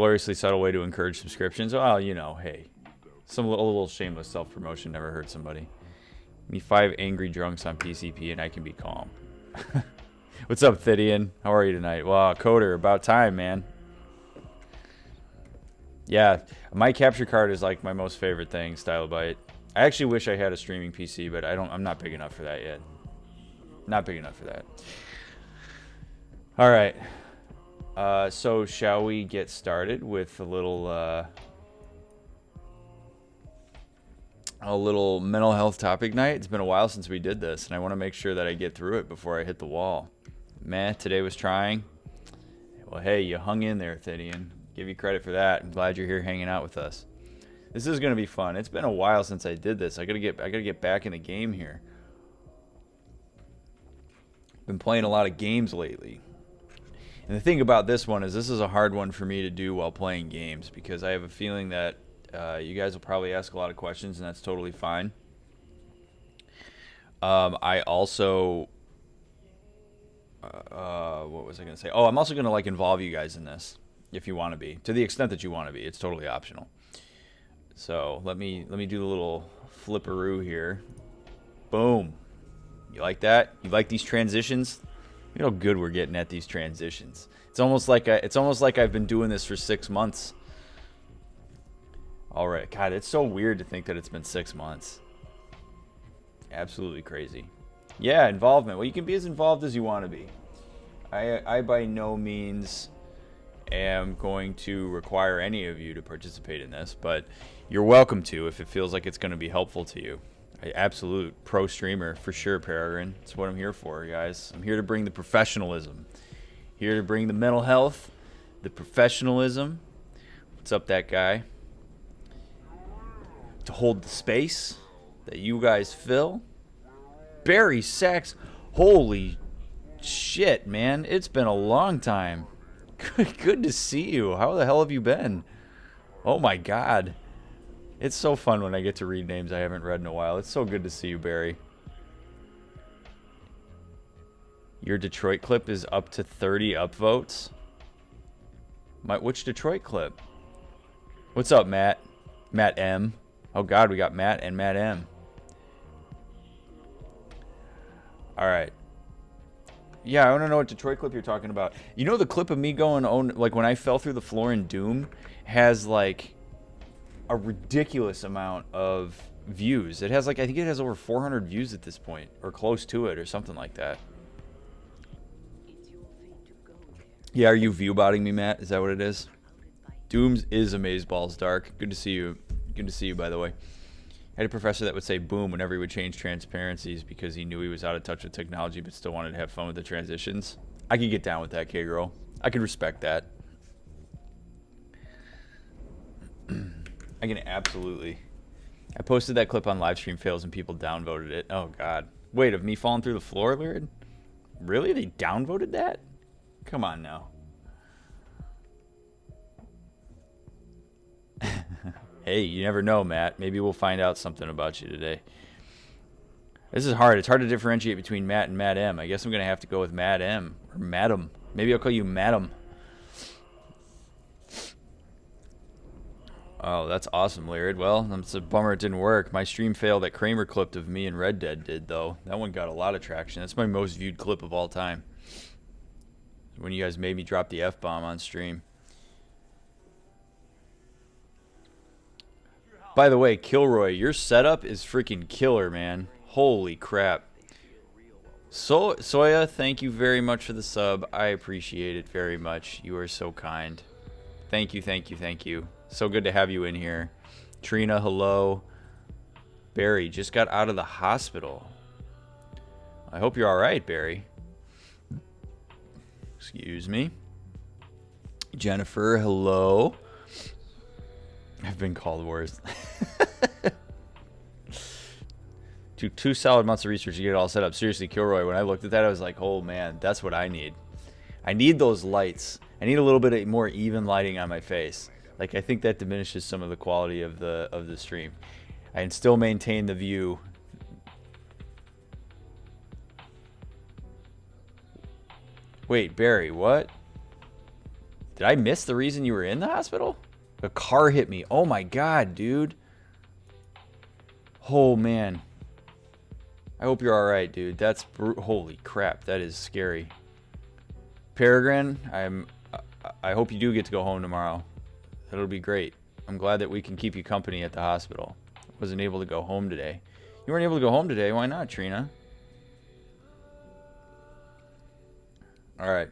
Gloriously subtle way to encourage subscriptions. Well, you know, hey, some little shameless self-promotion never hurt somebody. Give me 5 angry drunks on PCP and I can be calm. What's up, Thydian? How are you tonight? Wow, Coder, about time, man. Yeah, my capture card is like my most favorite thing, Stylobite. I actually wish I had a streaming PC, but I'm not big enough for that yet. Not big enough for that. All right. So shall we get started with a little mental health topic night? It's been a while since we did this, and I want to make sure that I get through it before I hit the wall. Meh, today was trying. Well, hey, you hung in there, Thydian. Give you credit for that. I'm glad you're here hanging out with us. This is gonna be fun. It's been a while since I did this. I gotta get back in the game here. Been playing a lot of games lately. And the thing about this one is this is a hard one for me to do while playing games because I have a feeling that you guys will probably ask a lot of questions, and that's totally fine. I also, what was I going to say? Oh, I'm also going to like involve you guys in this if you want to be, to the extent that you want to be. It's totally optional. So let me do the little flipperoo here. Boom. You like that? You like these transitions? You know how good we're getting at these transitions. It's almost like I've been doing this for 6 months. All right, God, it's so weird to think that it's been 6 months. Absolutely crazy. Yeah, involvement. Well, you can be as involved as you want to be. I by no means am going to require any of you to participate in this, but you're welcome to if it feels like it's going to be helpful to you. Absolute pro streamer for sure, Peregrine. That's what I'm here for, guys. I'm here to bring the professionalism. Here to bring the mental health, the professionalism. What's up, that guy? To hold the space that you guys fill. Barry Sachs. Holy shit, man. It's been a long time. Good to see you. How the hell have you been? Oh my God. It's so fun when I get to read names I haven't read in a while. It's so good to see you, Barry. Your Detroit clip is up to 30 upvotes. Which Detroit clip? What's up, Matt? Matt M. Oh God, we got Matt and Matt M. All right. Yeah, I want to know what Detroit clip you're talking about. You know the clip of me going like when I fell through the floor in Doom has like a ridiculous amount of views. It has like, I think it has over 400 views at this point, or close to it, or something like that. Yeah, are you view-botting me, Matt? Is that what it is? Dooms is amazeballs dark. Good to see you. Good to see you, by the way. I had a professor that would say boom whenever he would change transparencies because he knew he was out of touch with technology but still wanted to have fun with the transitions. I could get down with that, K-Girl. I can respect that. I can absolutely. I posted that clip on Livestream Fails and people downvoted it. Oh, God. Wait, of me falling through the floor, Lyrid? Really? They downvoted that? Come on now. Hey, you never know, Matt. Maybe we'll find out something about you today. This is hard. It's hard to differentiate between Matt and Matt M. I guess I'm going to have to go with Matt M. Or Madam. Maybe I'll call you Madam. Oh, that's awesome, Lyrid. Well, it's a bummer it didn't work. My stream fail that Kramer clipped of me and Red Dead did, though. That one got a lot of traction. That's my most viewed clip of all time. When you guys made me drop the F-bomb on stream. By the way, Kilroy, your setup is freaking killer, man. Holy crap. Soya, thank you very much for the sub. I appreciate it very much. You are so kind. Thank you, thank you, thank you. So good to have you in here. Trina, hello. Barry, just got out of the hospital. I hope you're all right, Barry. Excuse me. Jennifer, hello. I've been called worse. Two solid months of research to get it all set up. Seriously, Kilroy, when I looked at that, I was like, oh man, that's what I need. I need those lights. I need a little bit of more even lighting on my face. Like, I think that diminishes some of the quality of the stream. I can still maintain the view. Wait, Barry, what? Did I miss the reason you were in the hospital? A car hit me. Oh my God, dude. Oh man. I hope you're all right, dude. That's holy crap. That is scary. Peregrine, I hope you do get to go home tomorrow. That'll be great. I'm glad that we can keep you company at the hospital. I wasn't able to go home today. You weren't able to go home today. Why not, Trina? All right.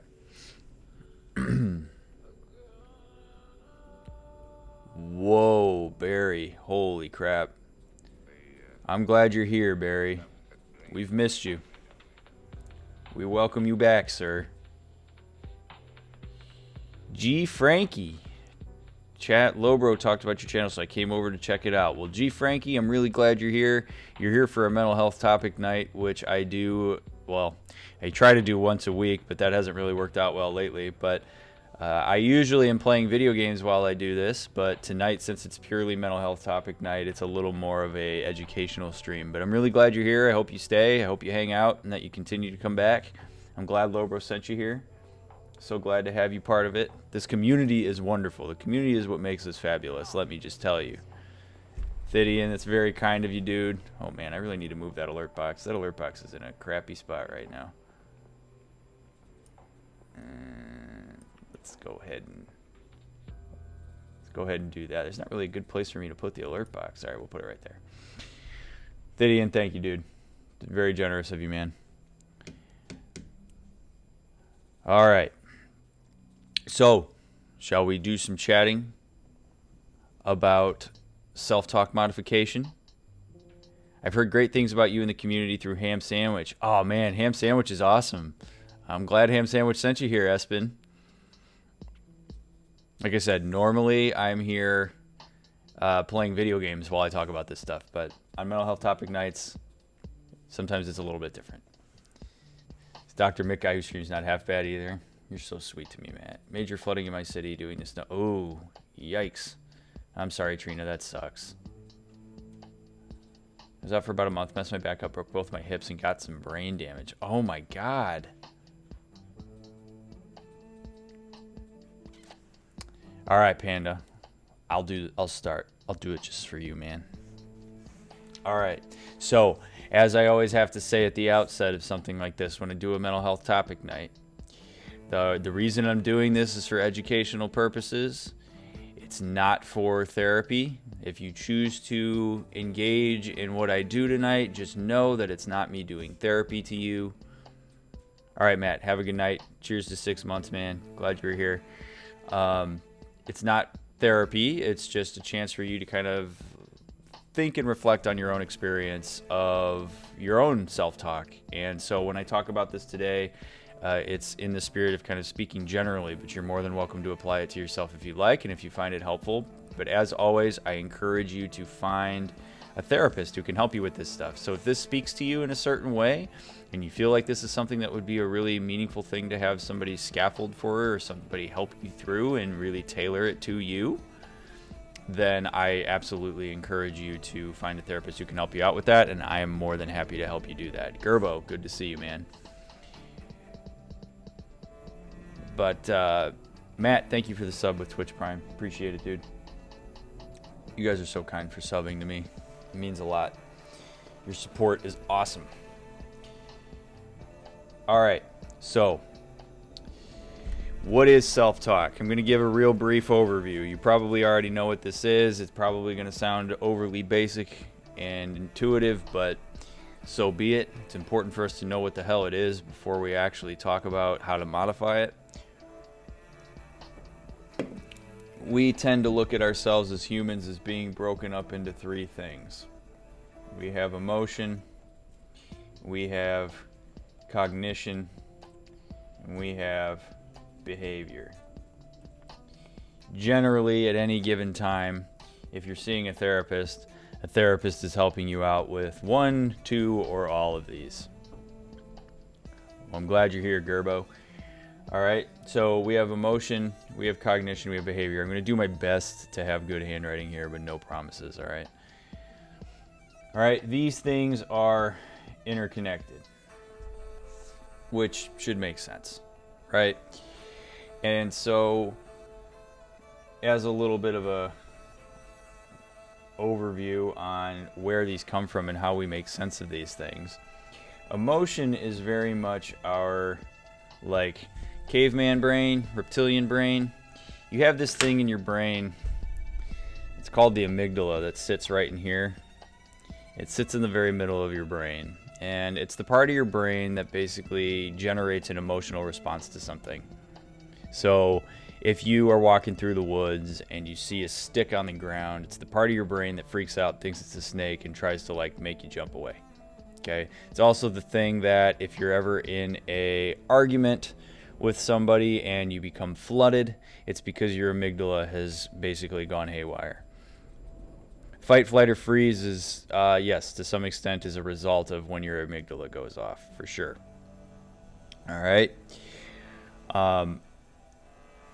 Whoa, Barry. Holy crap. I'm glad you're here, Barry. We've missed you. We welcome you back, sir. G. Frankie. Chat, Lobro talked about your channel, so I came over to check it out. Well, G. Frankie, I'm really glad you're here. You're here for a mental health topic night, which I do, well, I try to do once a week, but that hasn't really worked out well lately. But I usually am playing video games while I do this, but tonight, since it's purely mental health topic night, it's a little more of a educational stream. But I'm really glad you're here. I hope you stay. I hope you hang out and that you continue to come back. I'm glad Lobro sent you here. So glad to have you part of it. This community is wonderful. The community is what makes us fabulous, let me just tell you. Thidian, that's very kind of you, dude. Oh man, I really need to move that alert box. That alert box is in a crappy spot right now. Let's go ahead and do that. There's not really a good place for me to put the alert box. All right, we'll put it right there. Thidian, thank you, dude. Very generous of you, man. All right. So, shall we do some chatting about self-talk modification? I've heard great things about you in the community through Ham Sandwich. Oh man, Ham Sandwich is awesome. I'm glad Ham Sandwich sent you here, Espen. Like I said, normally I'm here playing video games while I talk about this stuff, but on mental health topic nights, sometimes it's a little bit different. It's Dr. Mick guy who streams not half bad either. You're so sweet to me, Matt. Major flooding in my city doing this now. Oh, yikes. I'm sorry, Trina. That sucks. I was out for about a month, messed my back up, broke both my hips, and got some brain damage. Oh my God. All right, Panda. I'll start. I'll do it just for you, man. All right. So, as I always have to say at the outset of something like this, when I do a mental health topic night, the reason I'm doing this is for educational purposes. It's not for therapy. If you choose to engage in what I do tonight, just know that it's not me doing therapy to you. All right, Matt, have a good night. Cheers to 6 months, man. Glad you're here. It's not therapy. It's just a chance for you to kind of think and reflect on your own experience of your own self-talk. And so when I talk about this today, it's in the spirit of kind of speaking generally, but you're more than welcome to apply it to yourself if you like and if you find it helpful. But as always, I encourage you to find a therapist who can help you with this stuff. So if this speaks to you in a certain way and you feel like this is something that would be a really meaningful thing to have somebody scaffold for or somebody help you through and really tailor it to you, then I absolutely encourage you to find a therapist who can help you out with that, and I am more than happy to help you do that. Gerbo, good to see you, man. But Matt, thank you for the sub with Twitch Prime. Appreciate it, dude. You guys are so kind for subbing to me. It means a lot. Your support is awesome. All right, so what is self-talk? I'm going to give a real brief overview. You probably already know what this is. It's probably going to sound overly basic and intuitive, but so be it. It's important for us to know what the hell it is before we actually talk about how to modify it. We tend to look at ourselves as humans as being broken up into three things. We have emotion, we have cognition, and we have behavior. Generally, at any given time, if you're seeing a therapist is helping you out with one, two, or all of these. Well, I'm glad you're here, Gerbo. All right, so we have emotion, we have cognition, we have behavior. I'm going to do my best to have good handwriting here, but no promises, all right? All right, these things are interconnected, which should make sense, right? And so as a little bit of a overview on where these come from and how we make sense of these things. Emotion is very much our like caveman brain, reptilian brain. You have this thing in your brain, it's called the amygdala, that sits right in here. It sits in the very middle of your brain, and it's the part of your brain that basically generates an emotional response to something. So if you are walking through the woods and you see a stick on the ground, it's the part of your brain that freaks out, thinks it's a snake, and tries to like make you jump away. Okay? It's also the thing that if you're ever in a argument with somebody and you become flooded, it's because your amygdala has basically gone haywire. Fight, flight, or freeze is, yes, to some extent is a result of when your amygdala goes off, for sure. All right?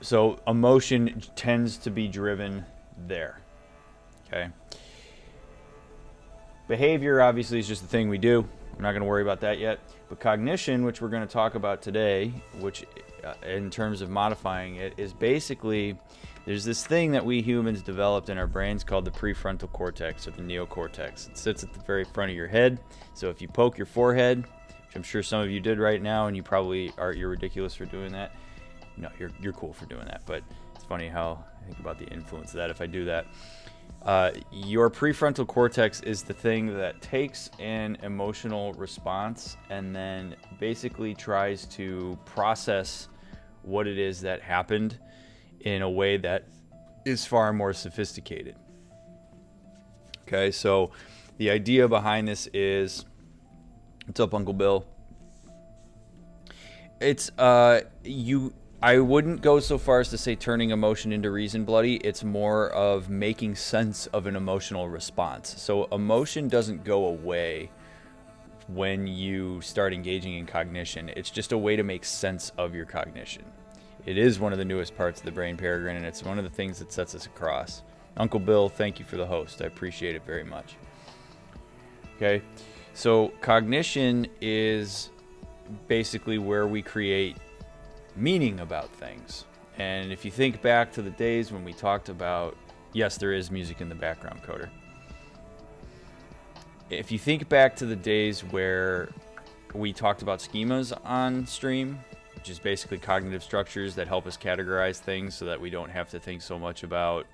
So emotion tends to be driven there. Okay? Behavior, obviously, is just the thing we do. I'm not going to worry about that yet. But cognition, which we're going to talk about today, which in terms of modifying it, is basically there's this thing that we humans developed in our brains called the prefrontal cortex, or the neocortex. It sits at the very front of your head. So if you poke your forehead, which I'm sure some of you did right now, and you probably you're ridiculous for doing that. No, you're cool for doing that, but it's funny how I think about the influence of that if I do that. Your prefrontal cortex is the thing that takes an emotional response and then basically tries to process what it is that happened in a way that is far more sophisticated. Okay, so the idea behind this is, what's up, Uncle Bill? It's I wouldn't go so far as to say turning emotion into reason, Bloody. It's more of making sense of an emotional response. So emotion doesn't go away when you start engaging in cognition. It's just a way to make sense of your cognition. It is one of the newest parts of the brain, Peregrine, and it's one of the things that sets us across. Uncle Bill, thank you for the host. I appreciate it very much. Okay, so cognition is basically where we create meaning about things. And if you think back to the days when we talked about, yes, there is music in the background, Coder. If you think back to the days where we talked about schemas on stream, which is basically cognitive structures that help us categorize things so that we don't have to think so much about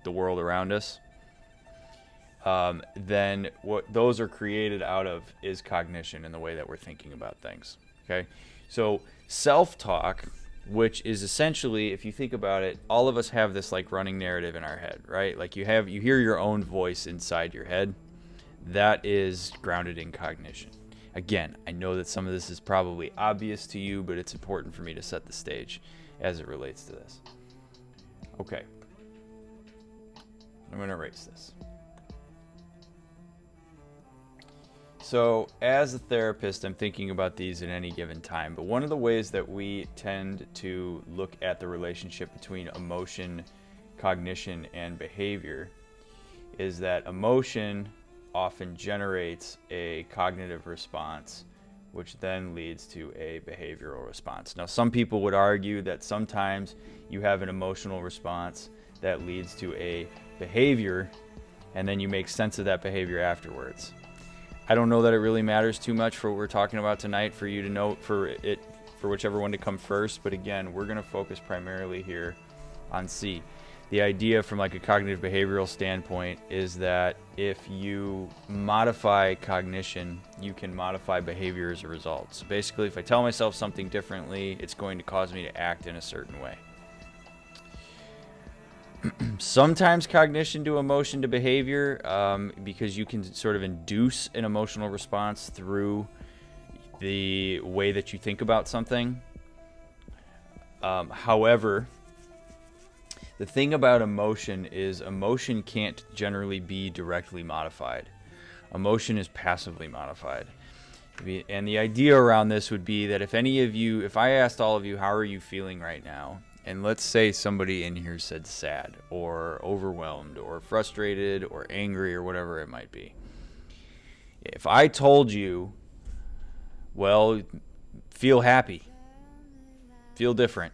the world around us, then what those are created out of is cognition and the way that we're thinking about things. Okay, so self-talk, which is essentially, if you think about it, all of us have this like running narrative in our head, right? Like you hear your own voice inside your head. That is grounded in cognition. Again, I know that some of this is probably obvious to you, but it's important for me to set the stage as it relates to this. Okay, I'm going to erase this. So as a therapist, I'm thinking about these at any given time, but one of the ways that we tend to look at the relationship between emotion, cognition, and behavior is that emotion often generates a cognitive response, which then leads to a behavioral response. Now, some people would argue that sometimes you have an emotional response that leads to a behavior, and then you make sense of that behavior afterwards. I don't know that it really matters too much for what we're talking about tonight for you to know, for whichever one to come first. But again, we're going to focus primarily here on C. The idea from like a cognitive behavioral standpoint is that if you modify cognition, you can modify behavior as a result. So basically, if I tell myself something differently, it's going to cause me to act in a certain way. Sometimes cognition to emotion to behavior, because you can sort of induce an emotional response through the way that you think about something. However, the thing about emotion is emotion can't generally be directly modified. Emotion is passively modified. And the idea around this would be that if I asked all of you, how are you feeling right now? And let's say somebody in here said sad or overwhelmed or frustrated or angry or whatever it might be. If I told you, well, feel happy, feel different,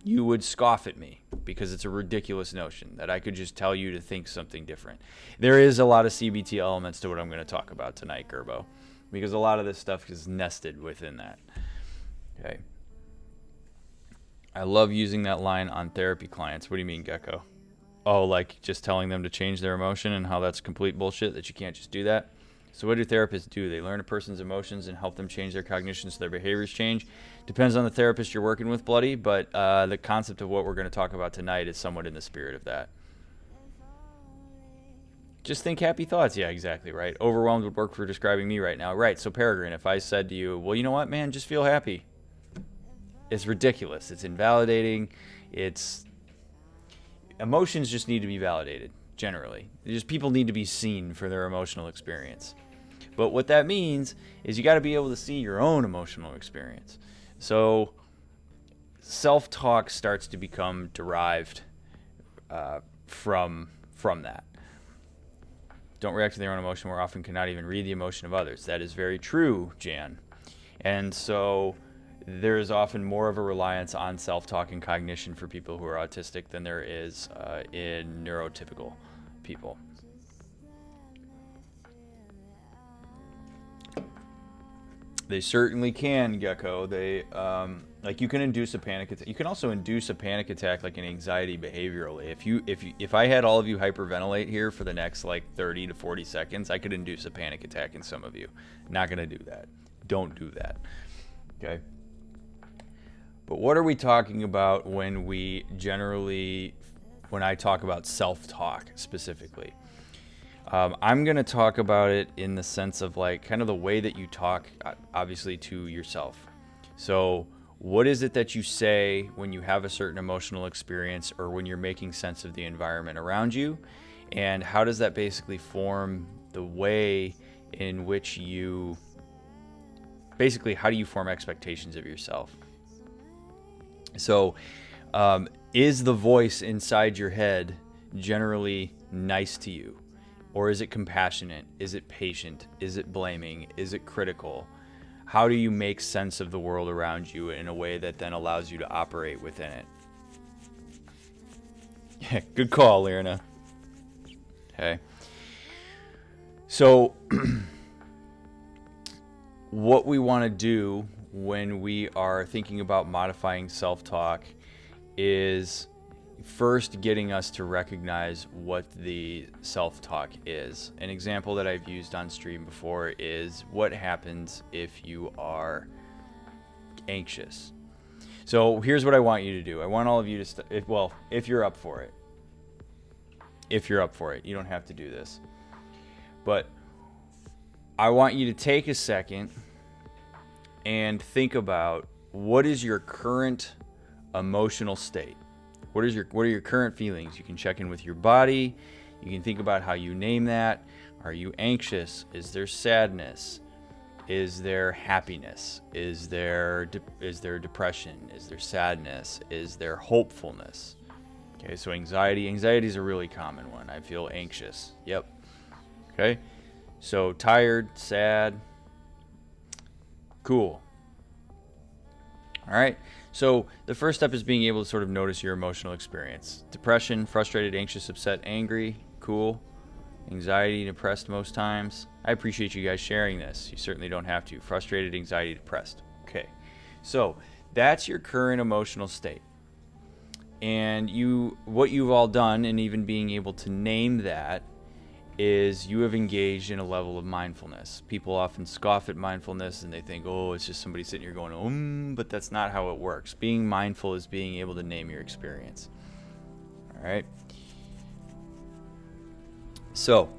You would scoff at me because it's a ridiculous notion that I could just tell you to think something different. There is a lot of CBT elements to what I'm going to talk about tonight, Gerbo, because a lot of this stuff is nested within that. Okay. I love using that line on therapy clients. What do you mean, Gecko? Oh, like just telling them to change their emotion and how that's complete bullshit, that you can't just do that? So what do therapists do? They learn a person's emotions and help them change their cognition so their behaviors change. Depends on the therapist you're working with, bloody, but the concept of what we're going to talk about tonight is somewhat in the spirit of that. Just think happy thoughts. Yeah, exactly, right? Overwhelmed would work for describing me right now. Right, so Peregrine, if I said to you, well, you know what, man, just feel happy. It's ridiculous. It's invalidating. Emotions just need to be validated, generally. People need to be seen for their emotional experience. But what that means is you got to be able to see your own emotional experience. So self-talk starts to become derived from that. Don't react to their own emotion more often, cannot even read the emotion of others. That is very true, Jan. And so there is often more of a reliance on self-talk and cognition for people who are autistic than there is in neurotypical people. They certainly can, Gecko. They like you can induce a panic attack. You can also induce a panic attack like an anxiety behaviorally. If I had all of you hyperventilate here for the next like 30 to 40 seconds, I could induce a panic attack in some of you. Not going to do that. Don't do that. Okay? But what are we talking about when I talk about self-talk specifically? I'm going to talk about it in the sense of like kind of the way that you talk, obviously, to yourself. So what is it that you say when you have a certain emotional experience or when you're making sense of the environment around you? And how does that basically form the way in which how do you form expectations of yourself? So is the voice inside your head generally nice to you? Or is it compassionate? Is it patient? Is it blaming? Is it critical? How do you make sense of the world around you in a way that then allows you to operate within it? Yeah, good call, Lyrna. Okay. So what we want to do when we are thinking about modifying self-talk is first getting us to recognize what the self-talk is. An example that I've used on stream before is what happens if you are anxious. So here's what I want you to do. I want all of you to, if you're up for it. If you're up for it, you don't have to do this. But I want you to take a second and think about what is your current emotional state. What are your current feelings? You can check in with your body. You can think about how you name that. Are you anxious? Is there sadness? Is there happiness? Is there depression? Is there sadness? Is there hopefulness? Okay, so anxiety. Anxiety is a really common one. I feel anxious. Yep. Okay, so tired, sad. Cool. All right. So the first step is being able to sort of notice your emotional experience. Depression, frustrated, anxious, upset, angry. Cool. Anxiety, depressed most times. I appreciate you guys sharing this. You certainly don't have to. Frustrated, anxiety, depressed. Okay. So that's your current emotional state. And what you've all done, and even being able to name that, is you have engaged in a level of mindfulness. People often scoff at mindfulness and they think, oh, it's just somebody sitting here going, but that's not how it works. Being mindful is being able to name your experience. All right. So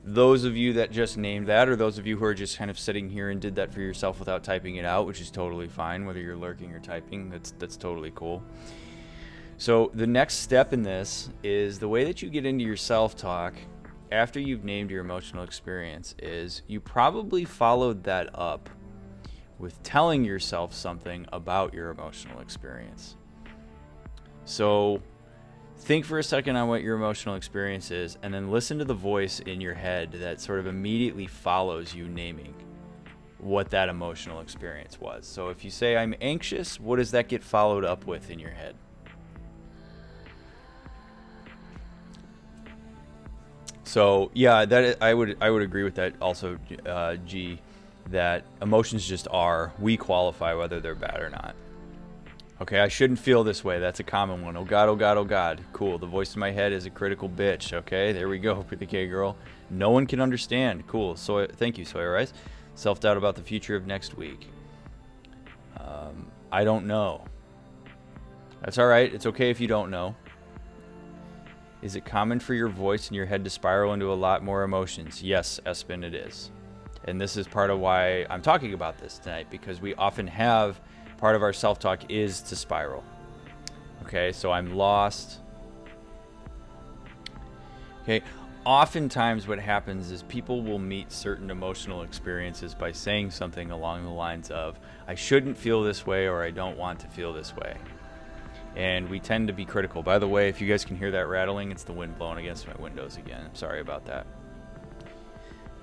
those of you that just named that, or those of you who are just kind of sitting here and did that for yourself without typing it out, which is totally fine, whether you're lurking or typing, that's totally cool. So the next step in this is the way that you get into your self-talk after you've named your emotional experience is you probably followed that up with telling yourself something about your emotional experience. So think for a second on what your emotional experience is, and then listen to the voice in your head that sort of immediately follows you naming what that emotional experience was. So if you say I'm anxious, what does that get followed up with in your head? So yeah, I would agree with that also, G, that emotions just are. We qualify whether they're bad or not. Okay, I shouldn't feel this way. That's a common one. Oh God, oh God, oh God. Cool. The voice in my head is a critical bitch. Okay, there we go, pretty K girl. No one can understand. Cool. So thank you, Sawyer Rice. Self-doubt about the future of next week. I don't know. That's all right. It's okay if you don't know. Is it common for your voice in your head to spiral into a lot more emotions? Yes, Espen, it is. And this is part of why I'm talking about this tonight, because we often have part of our self-talk is to spiral. Okay, so I'm lost. Okay, oftentimes what happens is people will meet certain emotional experiences by saying something along the lines of, I shouldn't feel this way, or I don't want to feel this way. And we tend to be critical. By the way, if you guys can hear that rattling, it's the wind blowing against my windows again. I'm sorry about that.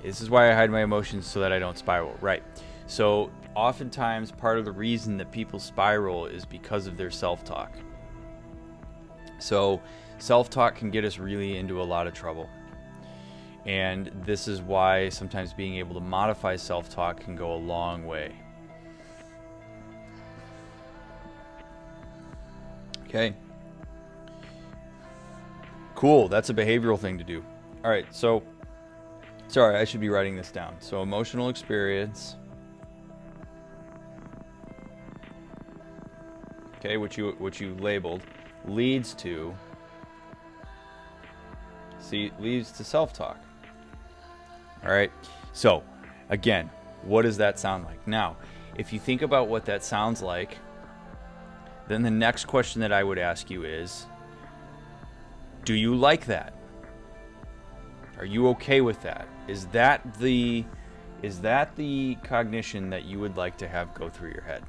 This is why I hide my emotions, so that I don't spiral. Right. So oftentimes part of the reason that people spiral is because of their self-talk. So self-talk can get us really into a lot of trouble. And this is why sometimes being able to modify self-talk can go a long way. Okay. Cool. That's a behavioral thing to do. All right. So, sorry, I should be writing this down. So, emotional experience. Okay, which you labeled, leads to self-talk. All right. So, again, what does that sound like? Now, if you think about what that sounds like, then the next question that I would ask you is, do you like that? Are you okay with that? Is that the cognition that you would like to have go through your head?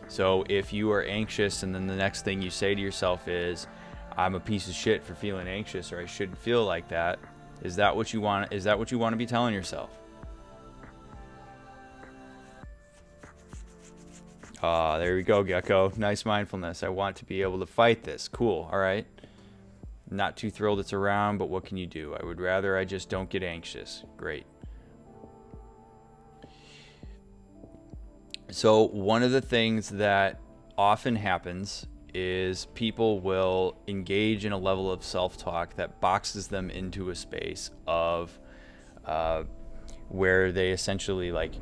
So if you are anxious and then the next thing you say to yourself is, I'm a piece of shit for feeling anxious, or I shouldn't feel like that, is that what you want? Is that what you want to be telling yourself? There we go, Gecko. Nice mindfulness. I want to be able to fight this. Cool. All right. Not too thrilled it's around, but what can you do? I would rather I just don't get anxious. Great. So one of the things that often happens is people will engage in a level of self-talk that boxes them into a space of where they essentially like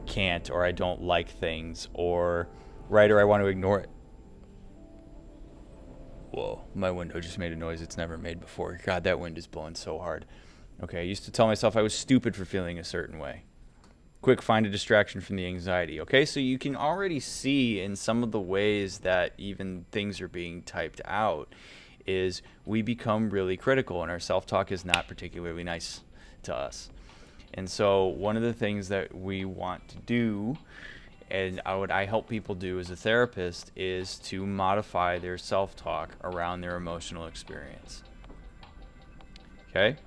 can't, or I don't like things, or I want to ignore it. Whoa, my window just made a noise it's never made before. God, that wind is blowing so hard. Okay, I used to tell myself I was stupid for feeling a certain way. Quick, find a distraction from the anxiety. Okay, so you can already see in some of the ways that even things are being typed out is we become really critical, and our self-talk is not particularly nice to us. And so one of the things that we want to do, and what I help people do as a therapist, is to modify their self-talk around their emotional experience. Okay?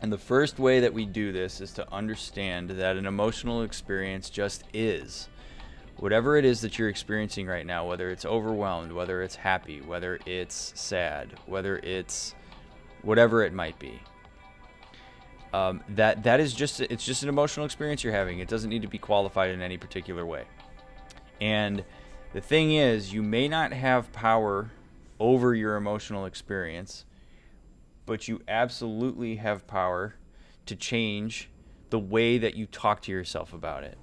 And the first way that we do this is to understand that an emotional experience just is. Whatever it is that you're experiencing right now, whether it's overwhelmed, whether it's happy, whether it's sad, whether it's whatever it might be. That is just an emotional experience you're having. It doesn't need to be qualified in any particular way. And the thing is, you may not have power over your emotional experience, but you absolutely have power to change the way that you talk to yourself about it.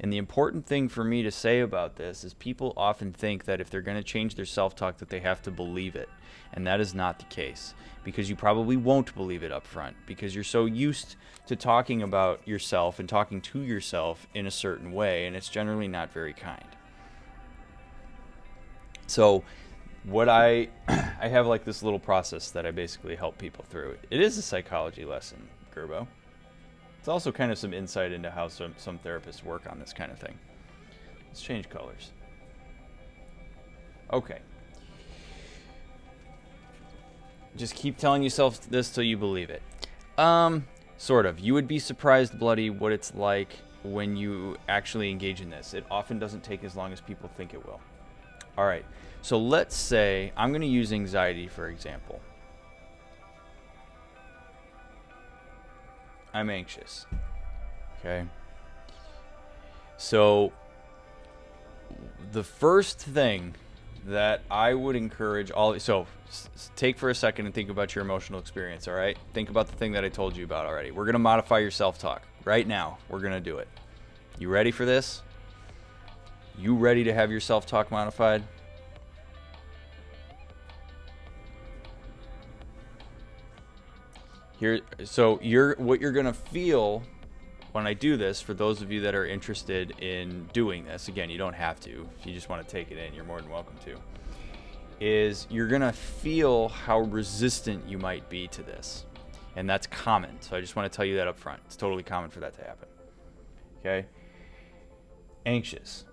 And the important thing for me to say about this is people often think that if they're going to change their self-talk that they have to believe it. And that is not the case, because you probably won't believe it up front, because you're so used to talking about yourself and talking to yourself in a certain way, and it's generally not very kind. So what I have like this little process that I basically help people through. It is a psychology lesson, Gerbo. It's also kind of some insight into how some therapists work on this kind of thing. Let's change colors. Okay. Just keep telling yourself this till you believe it. Sort of. You would be surprised, Bloody, what it's like when you actually engage in this. It often doesn't take as long as people think it will. All right. So let's say I'm going to use anxiety, for example. I'm anxious. Okay. So the first thing that I would encourage take for a second and think about your emotional experience, all right? Think about the thing that I told you about already. We're going to modify your self-talk right now. We're going to do it. You ready for this? You ready to have your self-talk modified? What you're going to feel when I do this, for those of you that are interested in doing this, again, you don't have to. If you just want to take it in, you're more than welcome to. Is you're going to feel how resistant you might be to this. And that's common. So I just want to tell you that up front. It's totally common for that to happen. Okay? Anxious.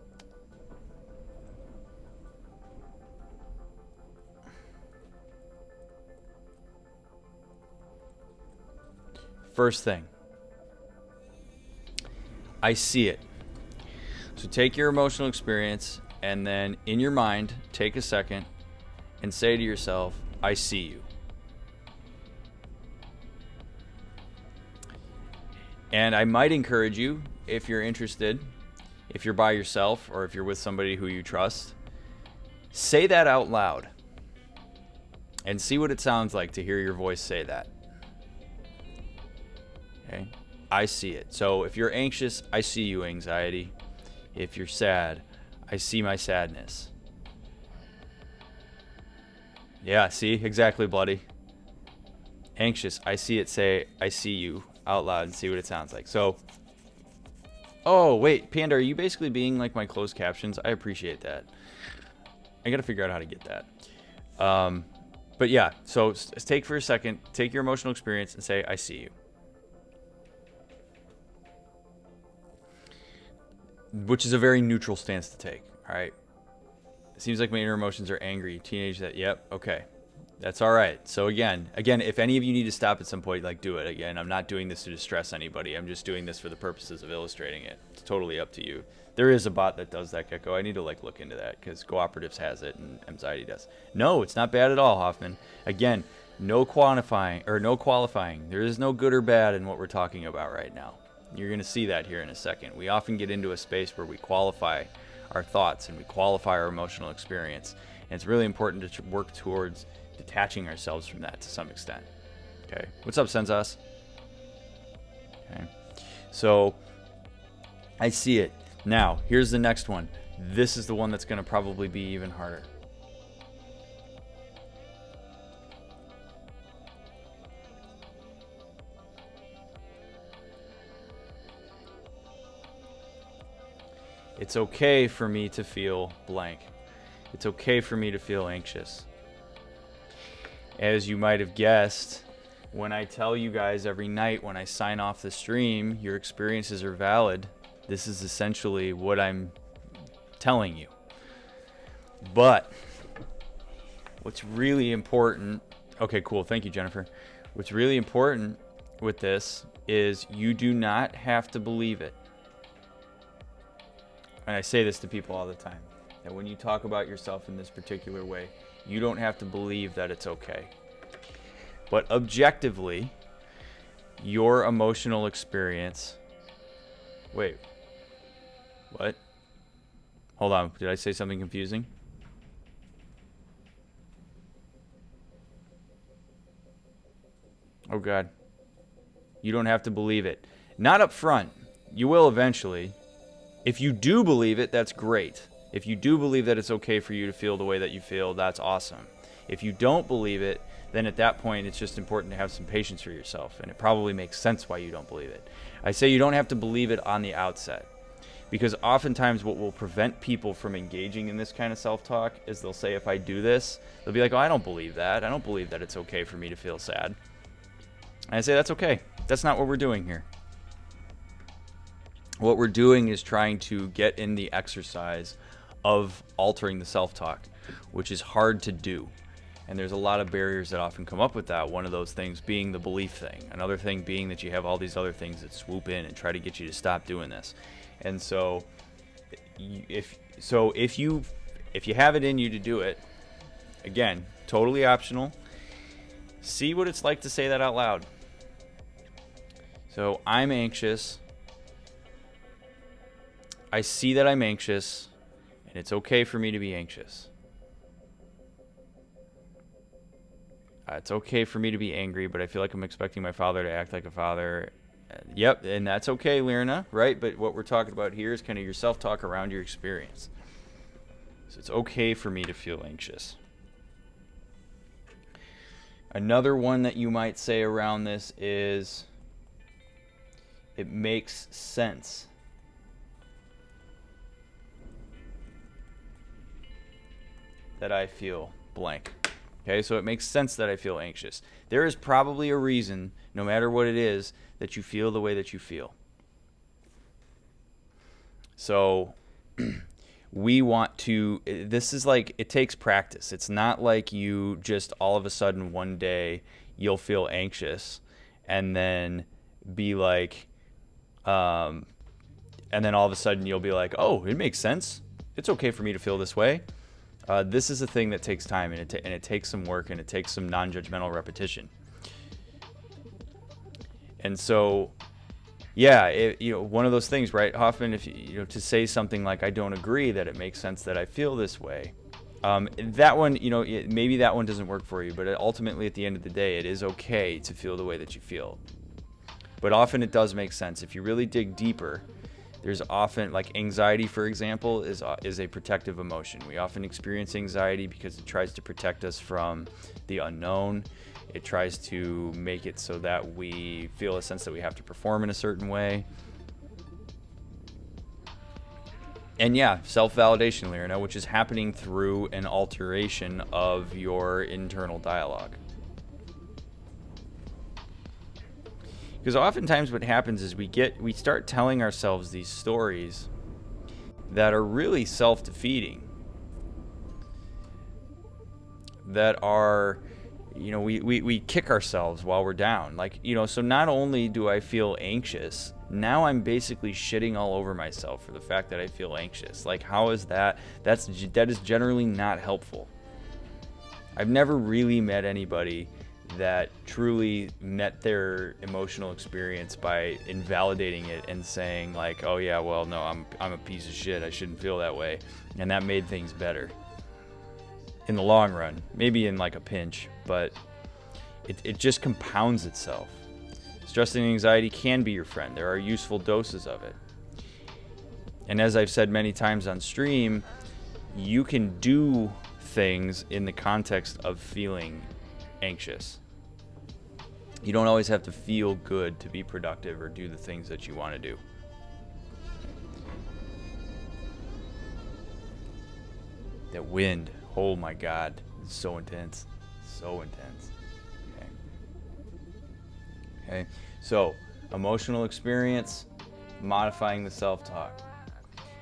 First thing. I see it. So take your emotional experience and then in your mind, take a second and say to yourself, I see you. And I might encourage you, if you're interested, if you're by yourself or if you're with somebody who you trust, say that out loud and see what it sounds like to hear your voice say that. Okay? I see it. So if you're anxious, I see you, anxiety. If you're sad, I see my sadness. Yeah, see? Exactly, Bloody. Anxious, I see it, say, I see you out loud and see what it sounds like. So, oh, wait, Panda, are you basically being like my closed captions? I appreciate that. I got to figure out how to get that. But yeah, so take for a second, take your emotional experience and say, I see you. Which is a very neutral stance to take, all right? It seems like my inner emotions are angry. Teenage that, yep, okay. That's all right. So again, if any of you need to stop at some point, like do it. Again, I'm not doing this to distress anybody. I'm just doing this for the purposes of illustrating it. It's totally up to you. There is a bot that does that, Gecko. I need to look into that because Cooperatives has it and Anxiety does. No, it's not bad at all, Hoffman. Again, no qualifying. There is no good or bad in what we're talking about right now. You're going to see that here in a second. We often get into a space where we qualify our thoughts and we qualify our emotional experience. And it's really important to work towards detaching ourselves from that to some extent. Okay. What's up, Sensas? Okay. So I see it. Now, here's the next one. This is the one that's going to probably be even harder. It's okay for me to feel blank. It's okay for me to feel anxious. As you might have guessed, when I tell you guys every night when I sign off the stream, your experiences are valid, this is essentially what I'm telling you. But what's really important, okay, cool, thank you, Jennifer. What's really important with this is you do not have to believe it. And I say this to people all the time, that when you talk about yourself in this particular way, you don't have to believe that it's okay. But objectively, your emotional experience... Wait. What? Hold on. Did I say something confusing? Oh, God. You don't have to believe it. Not up front. You will eventually. If you do believe it, that's great. If you do believe that it's okay for you to feel the way that you feel, that's awesome. If you don't believe it, then at that point, it's just important to have some patience for yourself. And it probably makes sense why you don't believe it. I say you don't have to believe it on the outset. Because oftentimes what will prevent people from engaging in this kind of self-talk is they'll say, if I do this, they'll be like, oh, I don't believe that. I don't believe that it's okay for me to feel sad. And I say, that's okay. That's not what we're doing here. What we're doing is trying to get in the exercise of altering the self-talk, which is hard to do. And there's a lot of barriers that often come up with that. One of those things being the belief thing. Another thing being that you have all these other things that swoop in and try to get you to stop doing this. And so if you have it in you to do it, again, totally optional. See what it's like to say that out loud. So I'm anxious. I see that I'm anxious, and it's okay for me to be anxious. It's okay for me to be angry, but I feel like I'm expecting my father to act like a father. Yep, and that's okay, Lyrna, right? But what we're talking about here is kind of your self-talk around your experience. So it's okay for me to feel anxious. Another one that you might say around this is, it makes sense. That I feel blank. Okay, so it makes sense that I feel anxious. There is probably a reason, no matter what it is, that you feel the way that you feel. So we want to, this is like, it takes practice. It's not like you just all of a sudden one day you'll feel anxious and then be like, and then all of a sudden you'll be like, oh, it makes sense. It's okay for me to feel this way. This is a thing that takes time, and it takes some work, and it takes some non-judgmental repetition. And so, yeah, one of those things, right? Often, if to say something like, "I don't agree that it makes sense that I feel this way," that one, maybe that one doesn't work for you. But ultimately, at the end of the day, it is okay to feel the way that you feel. But often, it does make sense if you really dig deeper. There's often, like anxiety, for example, is a protective emotion. We often experience anxiety because it tries to protect us from the unknown. It tries to make it so that we feel a sense that we have to perform in a certain way. And yeah, self-validation, Lyrna, which is happening through an alteration of your internal dialogue. Because oftentimes what happens is we start telling ourselves these stories that are really self-defeating. That are, we kick ourselves while we're down. Like, so not only do I feel anxious, now I'm basically shitting all over myself for the fact that I feel anxious. Like, how is that? That is generally not helpful. I've never really met anybody that truly met their emotional experience by invalidating it and saying like, oh yeah, well no, I'm a piece of shit, I shouldn't feel that way, and that made things better in the long run. Maybe in like a pinch, but it just compounds itself. Stress and anxiety can be your friend. There are useful doses of it. And as I've said many times on stream, you can do things in the context of feeling anxious. You don't always have to feel good to be productive or do the things that you want to do. That wind, oh my God, it's so intense. So intense. Okay, so emotional experience, modifying the self-talk.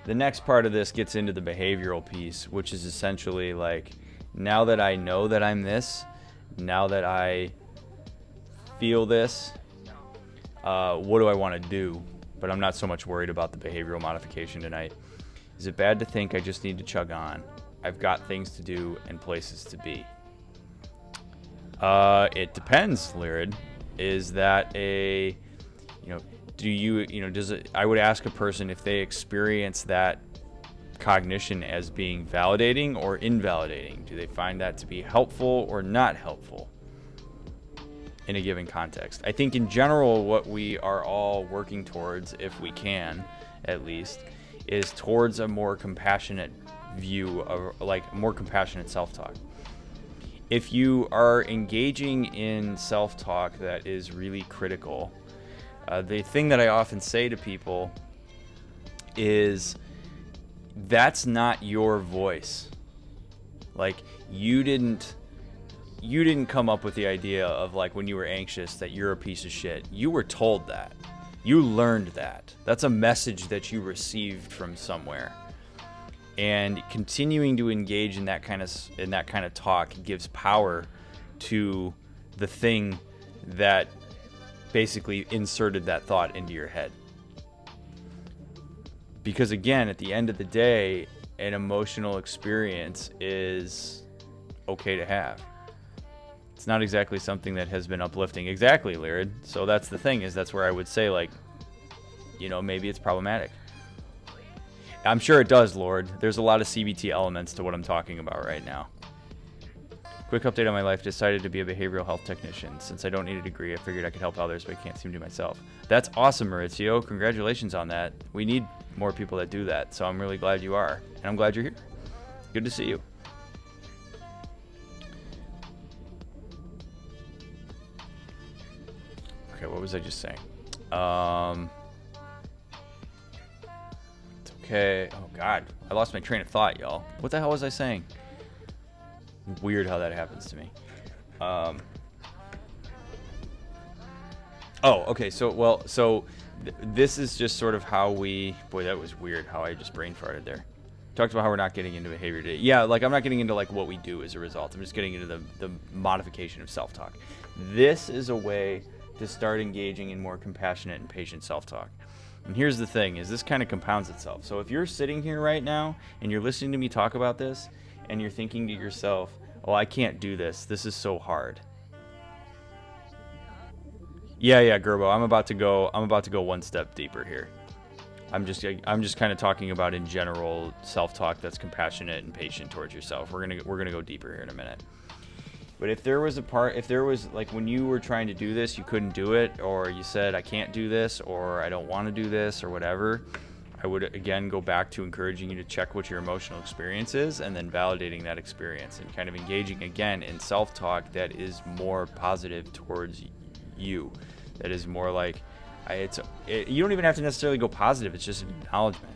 The next part of this gets into the behavioral piece, which is essentially like, now that I know that I'm this, now that I feel this, what do I want to do? But I'm not so much worried about the behavioral modification tonight. Is it bad to think I just need to chug on? I've got things to do and places to be. It depends, Lyrid. Is that a, do you, does it, I would ask a person if they experience that cognition as being validating or invalidating. Do they find that to be helpful or not helpful in a given context? I think in general what we are all working towards, if we can at least, is towards a more compassionate view of, like, more compassionate self-talk. If you are engaging in self-talk that is really critical, the thing that I often say to people is, that's not your voice. Like, you didn't come up with the idea of, like, when you were anxious that you're a piece of shit. You were told that. You learned that. That's a message that you received from somewhere. And continuing to engage in that kind of talk gives power to the thing that basically inserted that thought into your head. Because again, at the end of the day, an emotional experience is okay to have. It's not exactly something that has been uplifting. Exactly, Lyrid. So that's the thing, is that's where I would say, like, maybe it's problematic. I'm sure it does, Lord. There's a lot of CBT elements to what I'm talking about right now. Quick update on my life. Decided to be a behavioral health technician. Since I don't need a degree, I figured I could help others, but I can't seem to myself. That's awesome, Maurizio. Congratulations on that. We need more people that do that, so I'm really glad you are. And I'm glad you're here. Good to see you. Okay, what was I just saying? It's okay. Oh, God. I lost my train of thought, y'all. What the hell was I saying? Weird how that happens to me. Okay. So this is just sort of how we... Boy, that was weird how I just brain farted there. Talked about how we're not getting into behavior today. Yeah, like I'm not getting into like what we do as a result. I'm just getting into the modification of self-talk. This is a way to start engaging in more compassionate and patient self-talk. And here's the thing, is this kind of compounds itself. So if you're sitting here right now and you're listening to me talk about this and you're thinking to yourself, oh, I can't do this. This is so hard. Yeah, Gerbo, I'm about to go one step deeper here. I'm just kind of talking about in general self-talk that's compassionate and patient towards yourself. We're gonna go deeper here in a minute. But if there was like when you were trying to do this, you couldn't do it, or you said I can't do this, or I don't want to do this, or whatever, I would again go back to encouraging you to check what your emotional experience is, and then validating that experience and kind of engaging again in self-talk that is more positive towards you. That is more like, you don't even have to necessarily go positive. It's just an acknowledgement.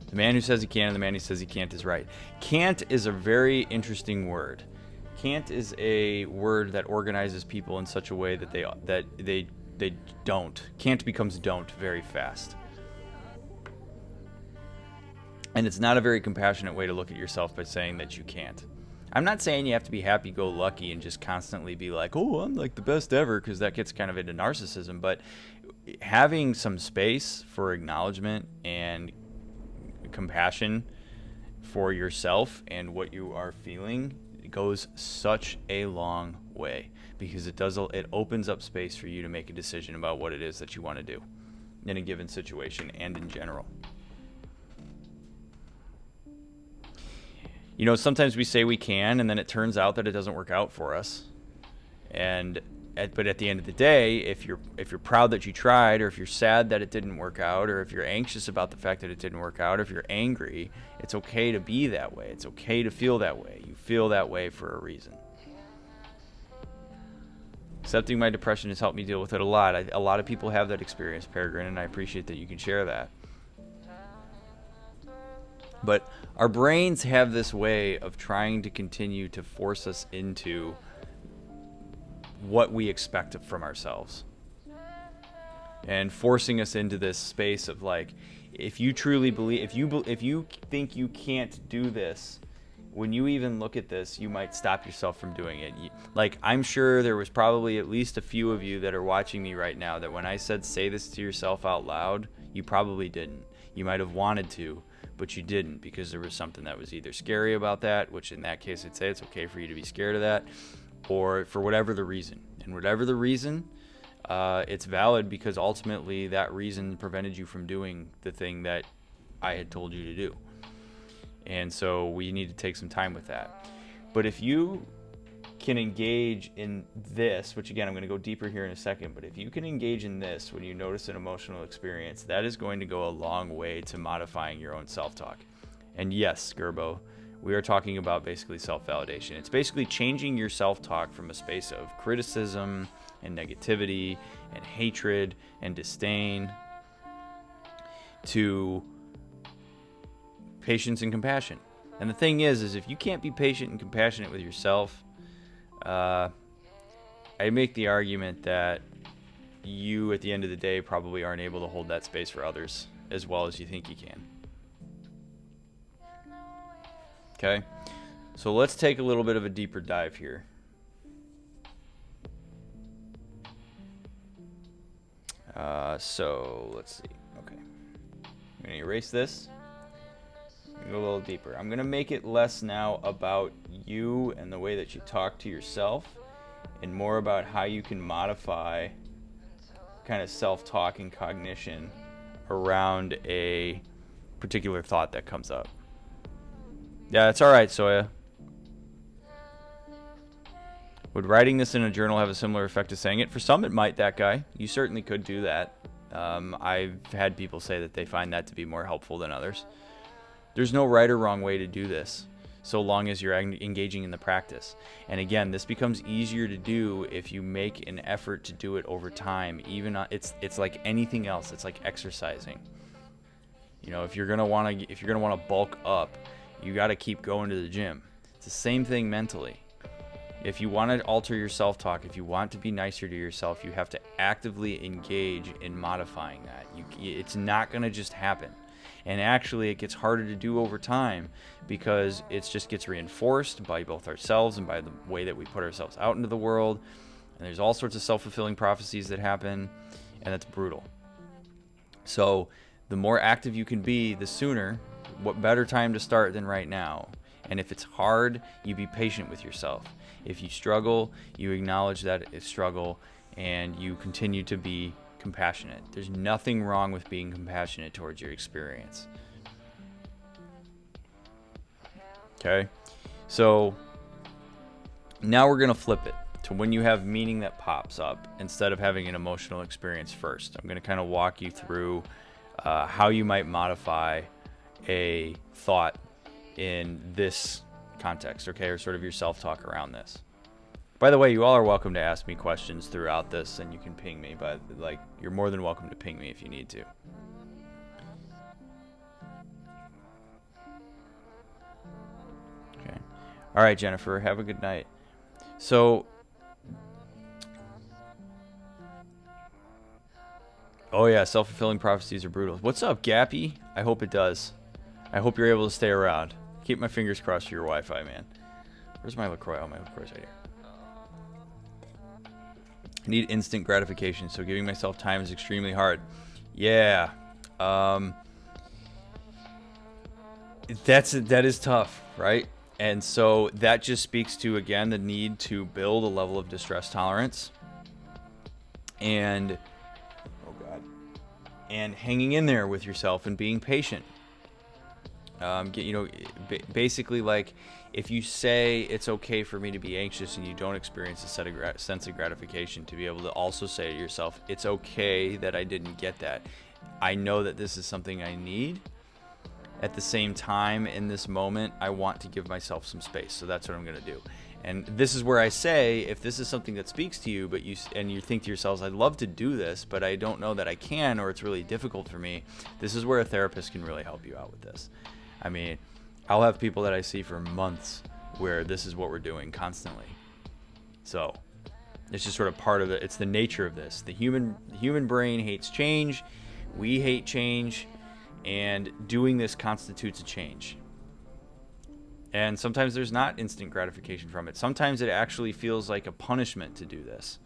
The man who says he can and the man who says he can't is right. Can't is a very interesting word. Can't is a word that organizes people in such a way that they don't. Can't becomes don't very fast. And it's not a very compassionate way to look at yourself by saying that you can't. I'm not saying you have to be happy-go-lucky and just constantly be like, oh, I'm like the best ever, because that gets kind of into narcissism. But having some space for acknowledgement and compassion for yourself and what you are feeling goes such a long way, because it opens up space for you to make a decision about what it is that you want to do in a given situation and in general. Sometimes we say we can, and then it turns out that it doesn't work out for us. But at the end of the day, if you're proud that you tried, or if you're sad that it didn't work out, or if you're anxious about the fact that it didn't work out, or if you're angry, it's okay to be that way. It's okay to feel that way. You feel that way for a reason. Accepting my depression has helped me deal with it a lot. A lot of people have that experience, Peregrine, and I appreciate that you can share that. But our brains have this way of trying to continue to force us into what we expect from ourselves, and forcing us into this space of like, if you truly believe, if you think you can't do this, when you even look at this, you might stop yourself from doing it. Like, I'm sure there was probably at least a few of you that are watching me right now that when I said say this to yourself out loud, you probably didn't. You might have wanted to, but you didn't, because there was something that was either scary about that, which in that case I'd say it's okay for you to be scared of that, or for whatever the reason. And whatever the reason, it's valid, because ultimately that reason prevented you from doing the thing that I had told you to do. And so we need to take some time with that. But if you can engage in this, which again, I'm going to go deeper here in a second, but if you can engage in this when you notice an emotional experience, that is going to go a long way to modifying your own self-talk. And yes, Gerbo, we are talking about basically self-validation. It's basically changing your self-talk from a space of criticism and negativity and hatred and disdain to patience and compassion. And the thing is if you can't be patient and compassionate with yourself, I make the argument that you, at the end of the day, probably aren't able to hold that space for others. as well as you think you can. Okay, so let's take a little bit of a deeper dive here. So let's see. Okay, I'm gonna erase this. Go a little deeper. I'm gonna make it less now about you and the way that you talk to yourself, and more about how you can modify kind of self-talk and cognition around a particular thought that comes up. Yeah, it's all right, Soya. Would writing this in a journal have a similar effect to saying it? For some, it might, that guy. You certainly could do that. I've had people say that they find that to be more helpful than others. There's no right or wrong way to do this, so long as you're engaging in the practice. And again, this becomes easier to do if you make an effort to do it over time. It's like anything else. It's like exercising. You know, if you're gonna want to bulk up, you got to keep going to the gym. It's the same thing mentally. If you want to alter your self-talk, if you want to be nicer to yourself, you have to actively engage in modifying that. It's not going to just happen. And actually, it gets harder to do over time because it just gets reinforced by both ourselves and by the way that we put ourselves out into the world. And there's all sorts of self-fulfilling prophecies that happen, and that's brutal. So the more active you can be, the sooner. What better time to start than right now? And if it's hard, you be patient with yourself. If you struggle, you acknowledge that it's struggle, and you continue to be compassionate. There's nothing wrong with being compassionate towards your experience. Okay? So now we're going to flip it to when you have meaning that pops up instead of having an emotional experience first. I'm going to kind of walk you through how you might modify a thought in this context, okay, or sort of your self-talk around this. By the way, you all are welcome to ask me questions throughout this, and you can ping me, but you're more than welcome to ping me if you need to. Okay. All right, Jennifer, have a good night. So, oh yeah, self-fulfilling prophecies are brutal. What's up, Gappy? I hope it does. I hope you're able to stay around. Keep my fingers crossed for your Wi-Fi, man. Where's my LaCroix? Oh, my LaCroix's right here. I need instant gratification, so giving myself time is extremely hard. Yeah. That is tough, right? And so that just speaks to, again, the need to build a level of distress tolerance. And, oh God. And hanging in there with yourself and being patient. Basically, like, if you say it's okay for me to be anxious and you don't experience a sense of gratification, to be able to also say to yourself, it's okay that I didn't get that. I know that this is something I need. At the same time, in this moment, I want to give myself some space. So that's what I'm going to do. And this is where I say, if this is something that speaks to you, but you think to yourselves, I'd love to do this, but I don't know that I can, or it's really difficult for me. This is where a therapist can really help you out with this. I mean, I'll have people that I see for months where this is what we're doing constantly. So it's just sort of part of it. It's the nature of this. The human brain hates change. We hate change. And doing this constitutes a change. And sometimes there's not instant gratification from it. Sometimes it actually feels like a punishment to do this.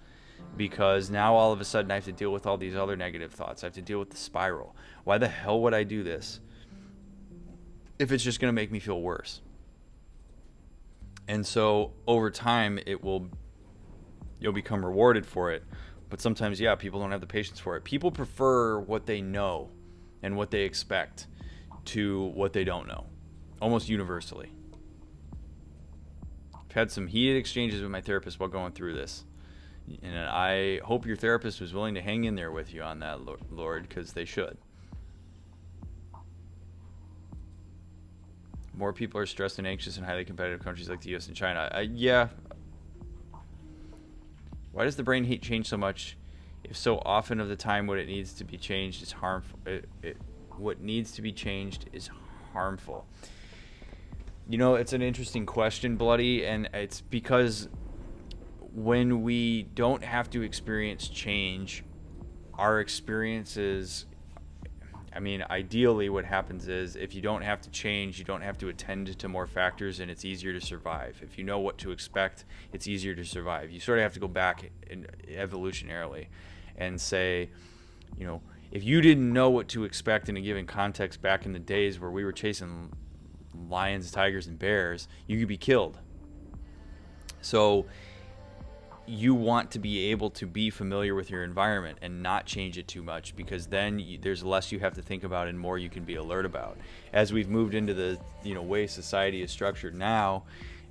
Because now all of a sudden I have to deal with all these other negative thoughts. I have to deal with the spiral. Why the hell would I do this if it's just going to make me feel worse? And so over time, you'll become rewarded for it. But sometimes, yeah, people don't have the patience for it. People prefer what they know and what they expect to what they don't know, almost universally. I've had some heated exchanges with my therapist while going through this. And I hope your therapist was willing to hang in there with you on that, Lord, because they should. More people are stressed and anxious in highly competitive countries like the US and China. Yeah. Why does the brain hate change so much? If so often of the time what it needs to be changed is harmful. What needs to be changed is harmful. You know, it's an interesting question, Bloody, and it's because when we don't have to experience change, our experiences, I mean, ideally what happens is if you don't have to change, you don't have to attend to more factors, and it's easier to survive. If you know what to expect, it's easier to survive. You sort of have to go back evolutionarily and say, if you didn't know what to expect in a given context back in the days where we were chasing lions, tigers, and bears, you could be killed. So you want to be able to be familiar with your environment and not change it too much, because then there's less you have to think about and more you can be alert about. As we've moved into the way society is structured now,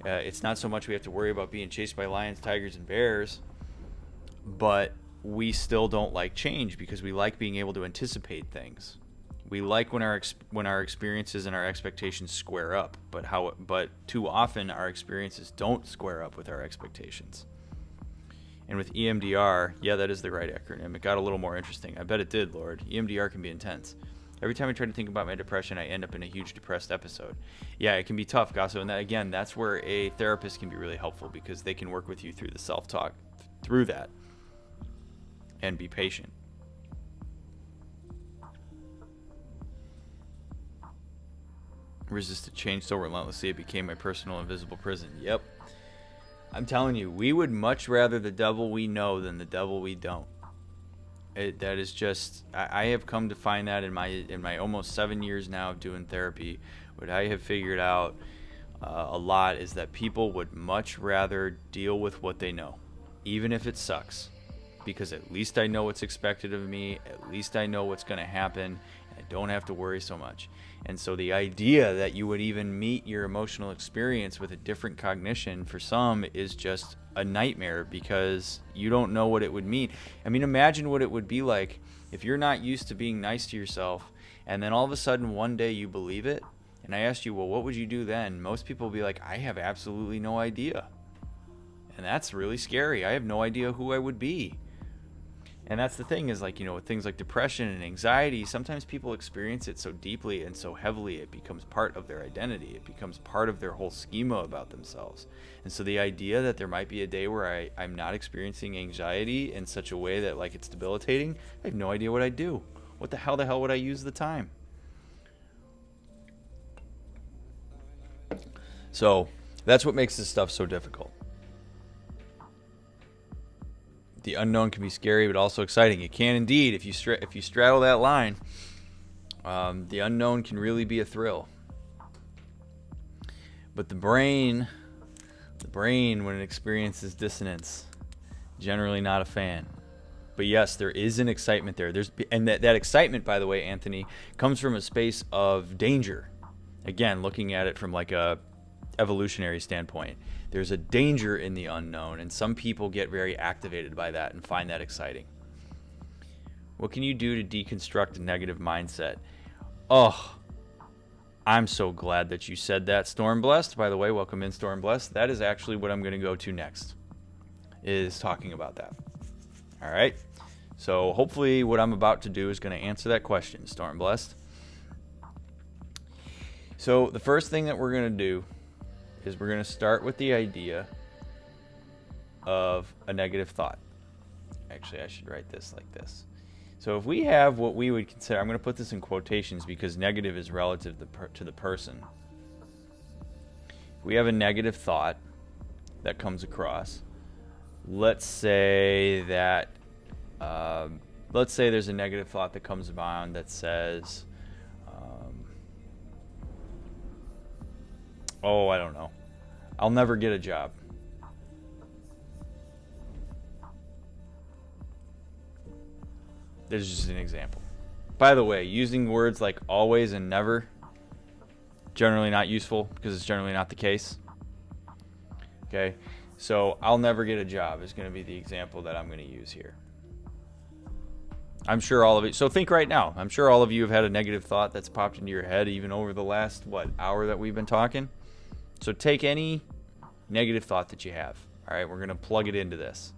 it's not so much we have to worry about being chased by lions, tigers, and bears, but we still don't like change because we like being able to anticipate things. We like when our experiences and our expectations square up, but too often our experiences don't square up with our expectations. And with EMDR, yeah, that is the right acronym. It got a little more interesting. I bet it did, Lord. EMDR can be intense. Every time I try to think about my depression, I end up in a huge depressed episode. Yeah, it can be tough, Gasso. And that's where a therapist can be really helpful, because they can work with you through the self-talk, through that, and be patient. Resisted change so relentlessly it became my personal invisible prison. Yep. I'm telling you, we would much rather the devil we know than the devil we don't. That is just, I have come to find that in my almost 7 years now of doing therapy. What I have figured out a lot is that people would much rather deal with what they know, even if it sucks, because at least I know what's expected of me. At least I know what's going to happen. I don't have to worry so much. And so the idea that you would even meet your emotional experience with a different cognition for some is just a nightmare, because you don't know what it would mean. I mean, imagine what it would be like if you're not used to being nice to yourself, and then all of a sudden one day you believe it. And I asked you, well, what would you do then? Most people will be like, I have absolutely no idea. And that's really scary. I have no idea who I would be. And that's the thing is, with things like depression and anxiety, sometimes people experience it so deeply and so heavily, it becomes part of their identity. It becomes part of their whole schema about themselves. And so the idea that there might be a day where I'm not experiencing anxiety in such a way that it's debilitating, I have no idea what I'd do. What the hell would I use the time? So that's what makes this stuff so difficult. The unknown can be scary, but also exciting. It can indeed. If you straddle that line, the unknown can really be a thrill. But the brain, when it experiences dissonance, generally not a fan. But yes, there is an excitement there. And that excitement, by the way, Anthony, comes from a space of danger. Again, looking at it from a evolutionary standpoint. There's a danger in the unknown, and some people get very activated by that and find that exciting. What can you do to deconstruct a negative mindset? Oh, I'm so glad that you said that, Storm Blessed. By the way, welcome in, Storm Blessed. That is actually what I'm going to go to next, is talking about that. All right? So hopefully what I'm about to do is going to answer that question, Storm Blessed. So the first thing that we're going to do is we're going to start with the idea of a negative thought. Actually, I should write this like this. So if we have what we would consider, I'm going to put this in quotations because negative is relative to the person. If we have a negative thought that comes across, let's say there's a negative thought that comes around that says, I don't know, I'll never get a job. There's just an example. By the way, using words like always and never, generally not useful because it's generally not the case. Okay, so I'll never get a job is going to be the example that I'm going to use here. I'm sure all of you, so think right now, I'm sure all of you have had a negative thought that's popped into your head even over the last, hour that we've been talking. So take any negative thought that you have. All right, we're going to plug it into this.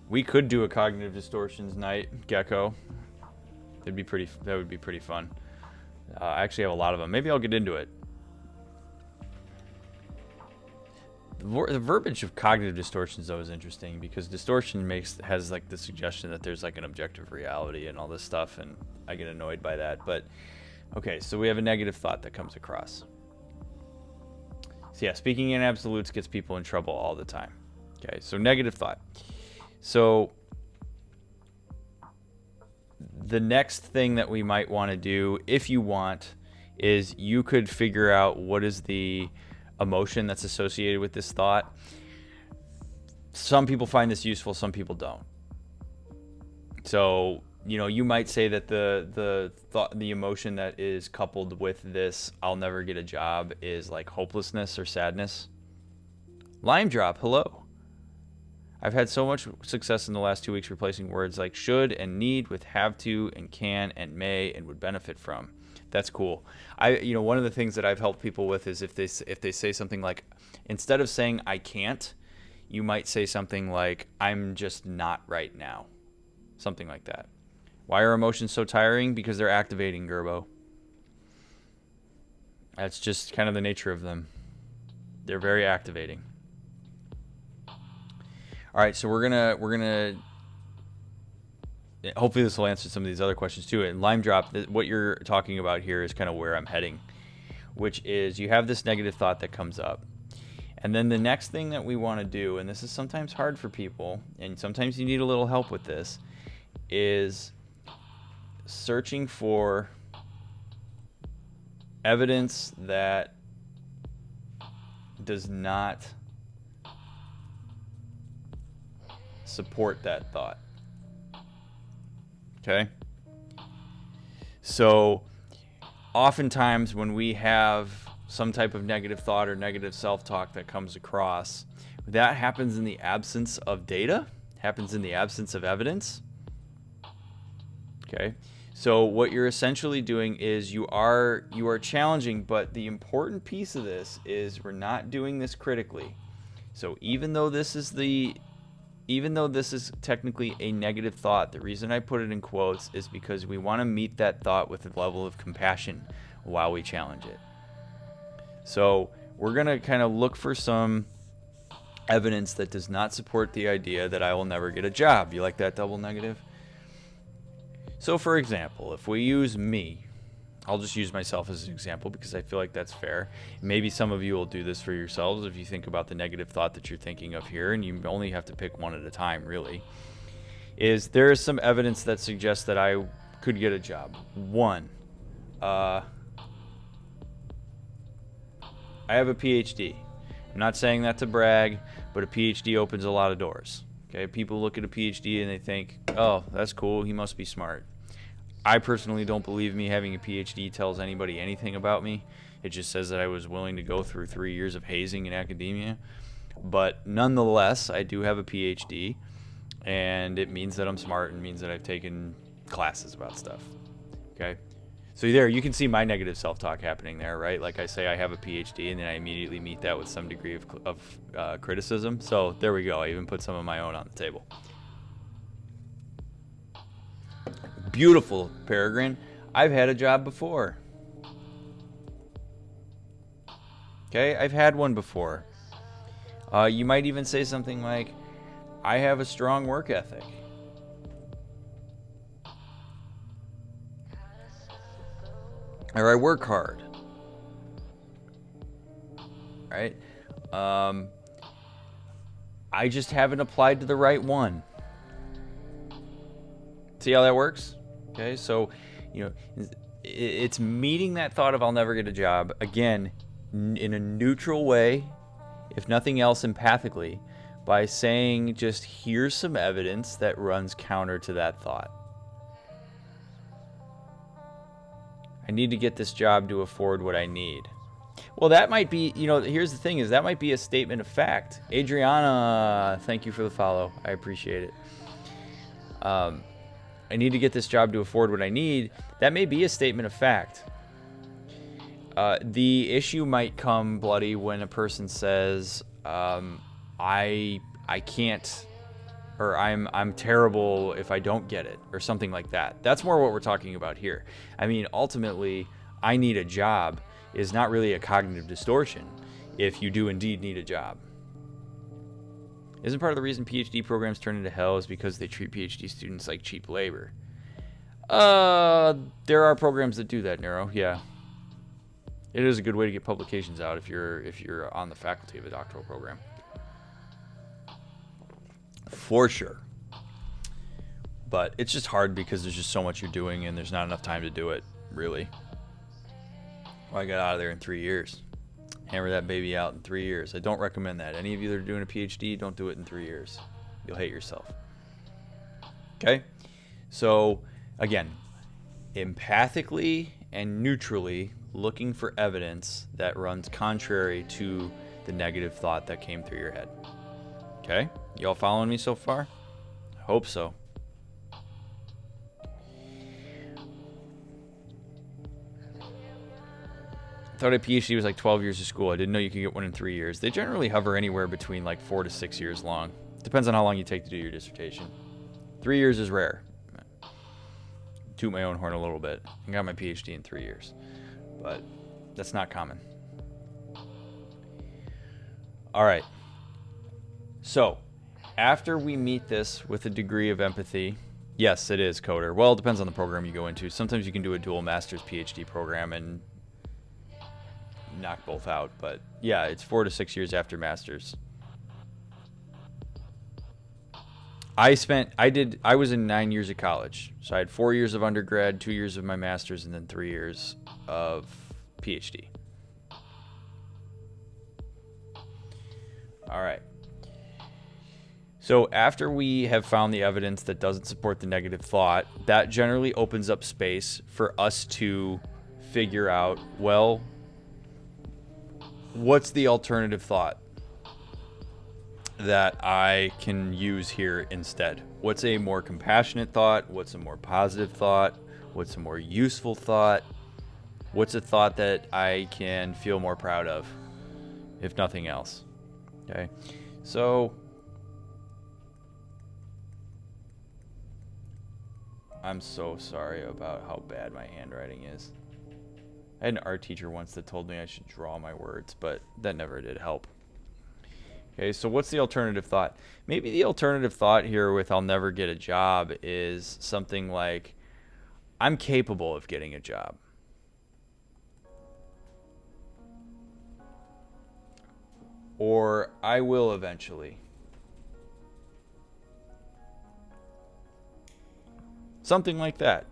We could do a cognitive distortions night, Gecko. That would be pretty fun. I actually have a lot of them. Maybe I'll get into it. The verbiage of cognitive distortions, though, is interesting because distortion has like the suggestion that there's like an objective reality and all this stuff, and I get annoyed by that. But okay, so we have a negative thought that comes across. So yeah, speaking in absolutes gets people in trouble all the time. Okay, so negative thought. So the next thing that we might want to do, if you want, is you could figure out what is the emotion that's associated with this thought. Some people find this useful, some people don't. So, you might say that the emotion that is coupled with this "I'll never get a job" is like hopelessness or sadness. Lime drop, hello. I've had so much success in the last 2 weeks replacing words like should and need with have to and can and may and would benefit from. That's cool. One of the things that I've helped people with is if they say something like, instead of saying I can't, you might say something like I'm just not right now. Something like that. Why are emotions so tiring? Because they're activating, Gerbo. That's just kind of the nature of them. They're very activating. All right, so we're gonna hopefully this will answer some of these other questions too. And lime drop, what you're talking about here is kind of where I'm heading, which is you have this negative thought that comes up. And then the next thing that we want to do, and this is sometimes hard for people, and sometimes you need a little help with this, is searching for evidence that does not support that thought. Okay? So oftentimes when we have some type of negative thought or negative self-talk that comes across, that happens in the absence of data, happens in the absence of evidence. Okay? So what you're essentially doing is you are challenging, but the important piece of this is we're not doing this critically. So even though this is technically a negative thought, the reason I put it in quotes is because we want to meet that thought with a level of compassion while we challenge it. So we're going to kind of look for some evidence that does not support the idea that I will never get a job. You like that double negative? So for example, if we use me, I'll just use myself as an example because I feel like that's fair. Maybe some of you will do this for yourselves if you think about the negative thought that you're thinking of here, and you only have to pick one at a time, really. There is some evidence that suggests that I could get a job. One, I have a PhD. I'm not saying that to brag, but a PhD opens a lot of doors. Okay, people look at a PhD and they think, oh, that's cool, he must be smart. I personally don't believe me having a PhD tells anybody anything about me. It just says that I was willing to go through 3 years of hazing in academia. But nonetheless, I do have a PhD, and it means that I'm smart and means that I've taken classes about stuff. Okay? So there, you can see my negative self-talk happening there, right? Like I say I have a PhD, and then I immediately meet that with some degree of criticism. So there we go. I even put some of my own on the table. Beautiful, Peregrine. I've had a job before. Okay, I've had one before. You might even say something like, I have a strong work ethic. Or I work hard. Right? I just haven't applied to the right one. See how that works? Okay, so, it's meeting that thought of I'll never get a job, again, in a neutral way, if nothing else empathically, by saying just here's some evidence that runs counter to that thought. I need to get this job to afford what I need. Well, that might be, here's the thing is that might be a statement of fact. Adriana, thank you for the follow. I appreciate it. I need to get this job to afford what I need. That may be a statement of fact. The issue might come, Bloody, when a person says, I can't, or I'm terrible if I don't get it, or something like that. That's more what we're talking about here. I mean, ultimately, I need a job is not really a cognitive distortion if you do indeed need a job. Isn't part of the reason PhD programs turn into hell is because they treat PhD students like cheap labor? There are programs that do that, Nero. Yeah. It is a good way to get publications out if you're on the faculty of a doctoral program. For sure. But it's just hard because there's just so much you're doing and there's not enough time to do it, really. Well, I got out of there in 3 years. Hammer that baby out in 3 years. I don't recommend that. Any of you that are doing a PhD, don't do it in 3 years. You'll hate yourself. Okay? So, again, empathically and neutrally looking for evidence that runs contrary to the negative thought that came through your head. Okay? You all following me so far? I hope so. I thought a PhD was like 12 years of school. I didn't know you could get one in 3 years. They generally hover anywhere between like 4 to 6 years long. Depends on how long you take to do your dissertation. 3 years is rare. Toot my own horn a little bit. I got my PhD in 3 years. But that's not common. All right. So, after we meet this with a degree of empathy, yes, it is coder. Well, it depends on the program you go into. Sometimes you can do a dual master's PhD program and knock both out, but yeah, it's 4 to 6 years after master's. I was in 9 years of college. So I had 4 years of undergrad, 2 years of my master's, and then 3 years of PhD. All right. So after we have found the evidence that doesn't support the negative thought, that generally opens up space for us to figure out, well, what's the alternative thought that I can use here instead? What's a more compassionate thought? What's a more positive thought? What's a more useful thought? What's a thought that I can feel more proud of, if nothing else? Okay, so I'm so sorry about how bad my handwriting is. I had an art teacher once that told me I should draw my words, but that never did help. Okay, so what's the alternative thought? Maybe the alternative thought here with I'll never get a job is something like, I'm capable of getting a job. Or I will eventually. Something like that.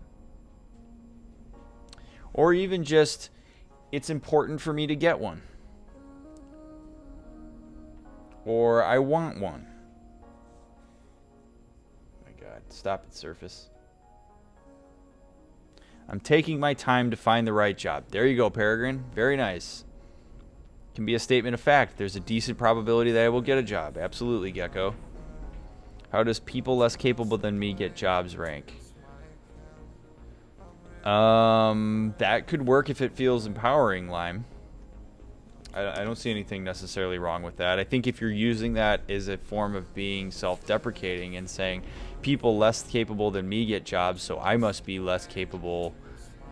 Or even just, it's important for me to get one. Or I want one. Oh my God, stop it, Surface. I'm taking my time to find the right job. There you go, Peregrine. Very nice. Can be a statement of fact. There's a decent probability that I will get a job. Absolutely, Gecko. How does people less capable than me get jobs rank? That could work if it feels empowering, Lime. I don't see anything necessarily wrong with that. I think if you're using that as a form of being self-deprecating and saying people less capable than me get jobs, so I must be less capable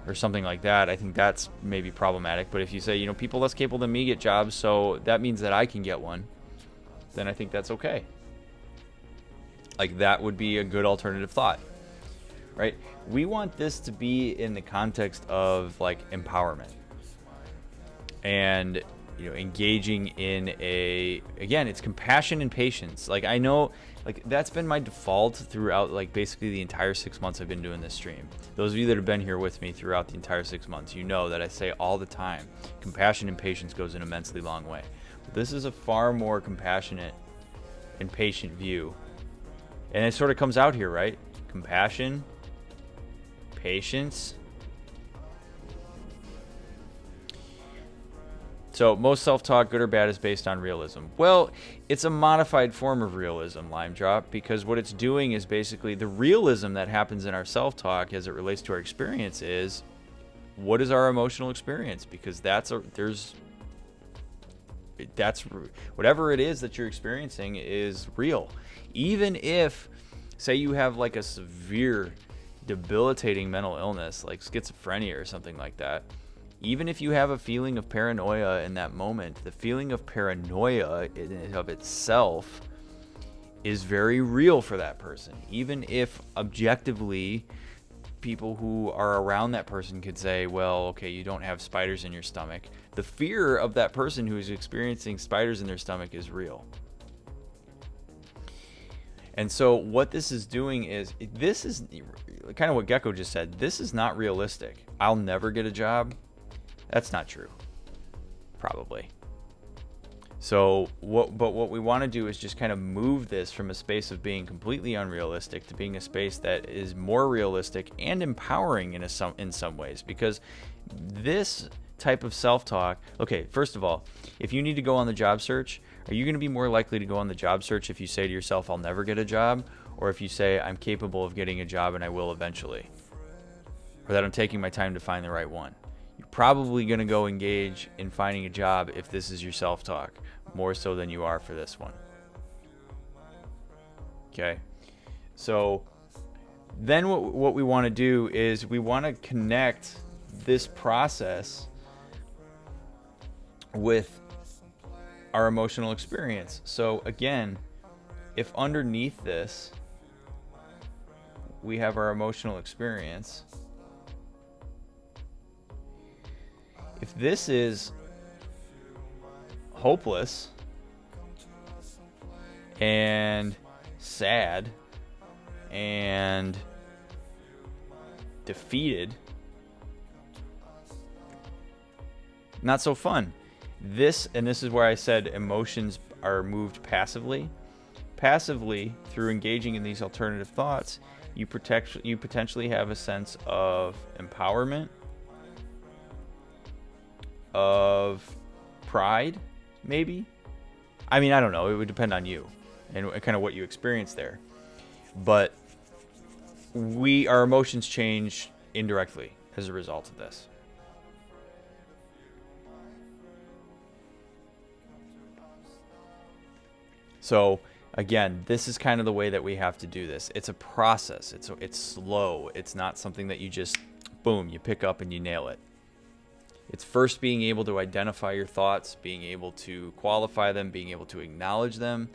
or something like that, I think that's maybe problematic. But if you say, people less capable than me get jobs, so that means that I can get one, then I think that's okay. Like, that would be a good alternative thought, right? We want this to be in the context of, like, empowerment. And engaging in again, it's compassion and patience. Like, I know, like, that's been my default throughout, like, basically the entire 6 months I've been doing this stream. Those of you that have been here with me throughout the entire 6 months, you know that I say all the time, compassion and patience goes an immensely long way. But this is a far more compassionate and patient view. And it sort of comes out here, right? Compassion, patience. So, most self-talk, good or bad, is based on realism. Well, it's a modified form of realism, Lime Drop, because what it's doing is basically the realism that happens in our self-talk as it relates to our experience is, what is our emotional experience? Because that's whatever it is that you're experiencing is real. Even if, say you have like a severe, debilitating mental illness, like schizophrenia or something like that, even if you have a feeling of paranoia in that moment, the feeling of paranoia in and of itself is very real for that person, even if objectively people who are around that person could say, well, okay, you don't have spiders in your stomach. The fear of that person who is experiencing spiders in their stomach is real. And so what this is doing is, this is kind of what Gecko just said. This is not realistic. I'll never get a job. That's not true. Probably. So what we want to do is just kind of move this from a space of being completely unrealistic to being a space that is more realistic and empowering in some ways, because this type of self-talk, okay, first of all, if you need to go on the job search, are you going to be more likely to go on the job search if you say to yourself, I'll never get a job, or if you say, I'm capable of getting a job and I will eventually, or that I'm taking my time to find the right one? You're probably going to go engage in finding a job if this is your self-talk, more so than you are for this one. Okay? So then what we want to do is we want to connect this process with our emotional experience. So again, if underneath this we have our emotional experience, if this is hopeless and sad and defeated, not so fun. This is where I said emotions are moved passively. Passively, through engaging in these alternative thoughts, you potentially have a sense of empowerment, of pride, maybe. I mean, I don't know. It would depend on you and kind of what you experience there. But our emotions change indirectly as a result of this. So again, this is kind of the way that we have to do this. It's a process. It's slow. It's not something that you just, boom, you pick up and you nail it. It's first being able to identify your thoughts, being able to qualify them, being able to acknowledge them,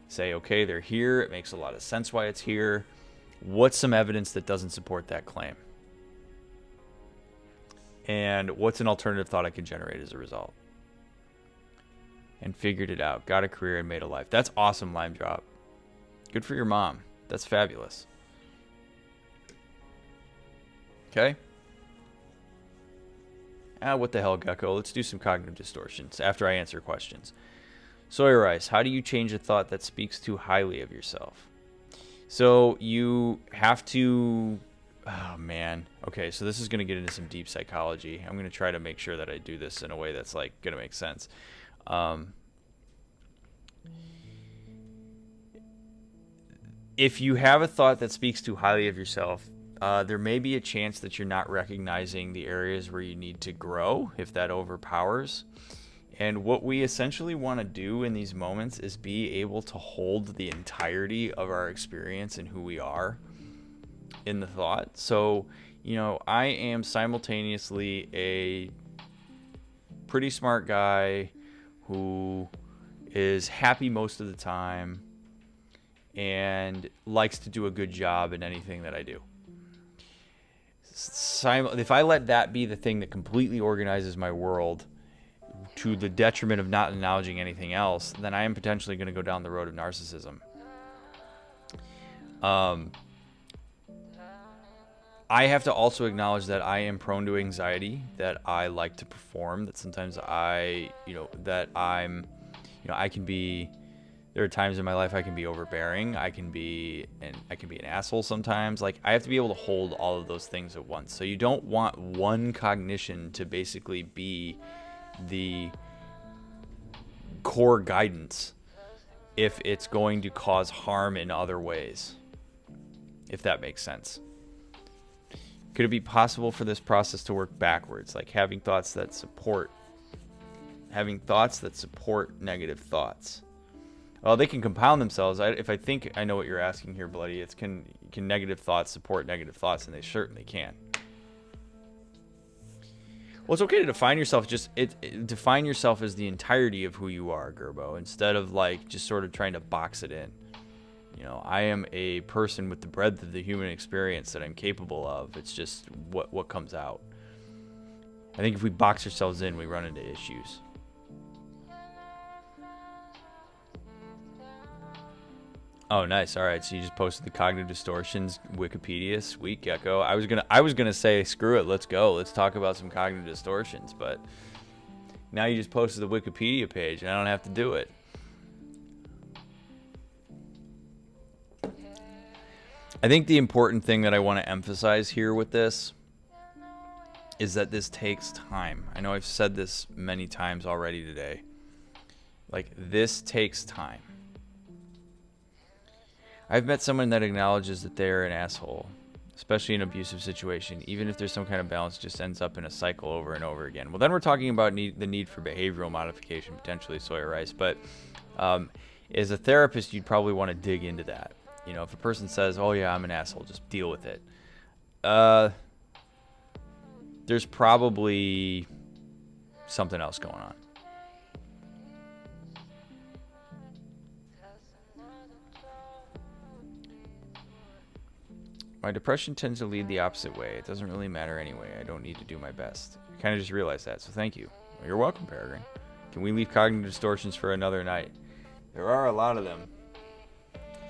say, okay, they're here. It makes a lot of sense why it's here. What's some evidence that doesn't support that claim? And what's an alternative thought I can generate as a result? And figured it out. Got a career and made a life. That's awesome, Lime Drop. Good for your mom. That's fabulous. Okay? What the hell, Gecko? Let's do some cognitive distortions after I answer questions. Soy Rice, how do you change a thought that speaks too highly of yourself? So you have to... Oh, man. Okay, so this is going to get into some deep psychology. I'm going to try to make sure that I do this in a way that's like going to make sense. If you have a thought that speaks too highly of yourself, there may be a chance that you're not recognizing the areas where you need to grow if that overpowers. And what we essentially want to do in these moments is be able to hold the entirety of our experience and who we are in the thought. So, I am simultaneously a pretty smart guy who is happy most of the time and likes to do a good job in anything that I do. If I let that be the thing that completely organizes my world to the detriment of not acknowledging anything else, then I am potentially going to go down the road of narcissism. I have to also acknowledge that I am prone to anxiety, that I like to perform, that sometimes I can be, there are times in my life I can be overbearing, I can be an asshole sometimes. Like, I have to be able to hold all of those things at once. So you don't want one cognition to basically be the core guidance if it's going to cause harm in other ways, if that makes sense. Could it be possible for this process to work backwards, like having thoughts that support negative thoughts? Well, they can compound themselves. If I think I know what you're asking here, Bloody, it's can negative thoughts support negative thoughts, and they certainly can. Well, it's okay to define yourself. Define yourself as the entirety of who you are, Gerbo, instead of like just sort of trying to box it in. I am a person with the breadth of the human experience that I'm capable of. It's just what comes out. I think if we box ourselves in, we run into issues. Oh, nice. All right, so you just posted the cognitive distortions Wikipedia. Sweet, Gecko. I was gonna say, screw it, let's go. Let's talk about some cognitive distortions, but now you just posted the Wikipedia page, and I don't have to do it. I think the important thing that I want to emphasize here with this is that this takes time. I know I've said this many times already today. Like, this takes time. I've met someone that acknowledges that they're an asshole, especially in an abusive situation. Even if there's some kind of balance, just ends up in a cycle over and over again. Well, then we're talking about the need for behavioral modification, potentially soy rice. But as a therapist, you'd probably want to dig into that. If a person says, oh yeah, I'm an asshole, just deal with it. There's probably something else going on. My depression tends to lead the opposite way. It doesn't really matter anyway. I don't need to do my best. I kind of just realized that, so thank you. Well, you're welcome, Peregrine. Can we leave cognitive distortions for another night? There are a lot of them.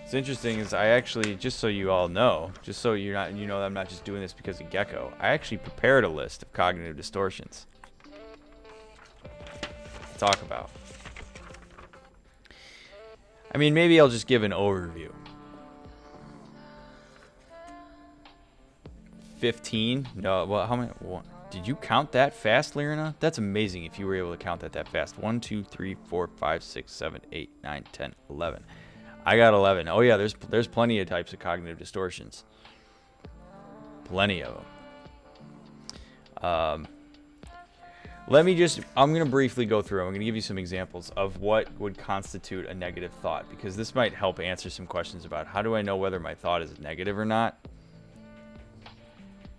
What's interesting is I actually, just so you all know, just so that I'm not just doing this because of Gecko, I actually prepared a list of cognitive distortions to talk about. I mean, maybe I'll just give an overview. 15? No, well, how many? Did you count that fast, Lyrina? That's amazing if you were able to count that fast. 1, 2, 3, 4, 5, 6, 7, 8, 9, 10, 11. I got 11. Oh yeah, there's plenty of types of cognitive distortions. Plenty of them. I'm going to briefly go through. I'm going to give you some examples of what would constitute a negative thought, because this might help answer some questions about how do I know whether my thought is negative or not.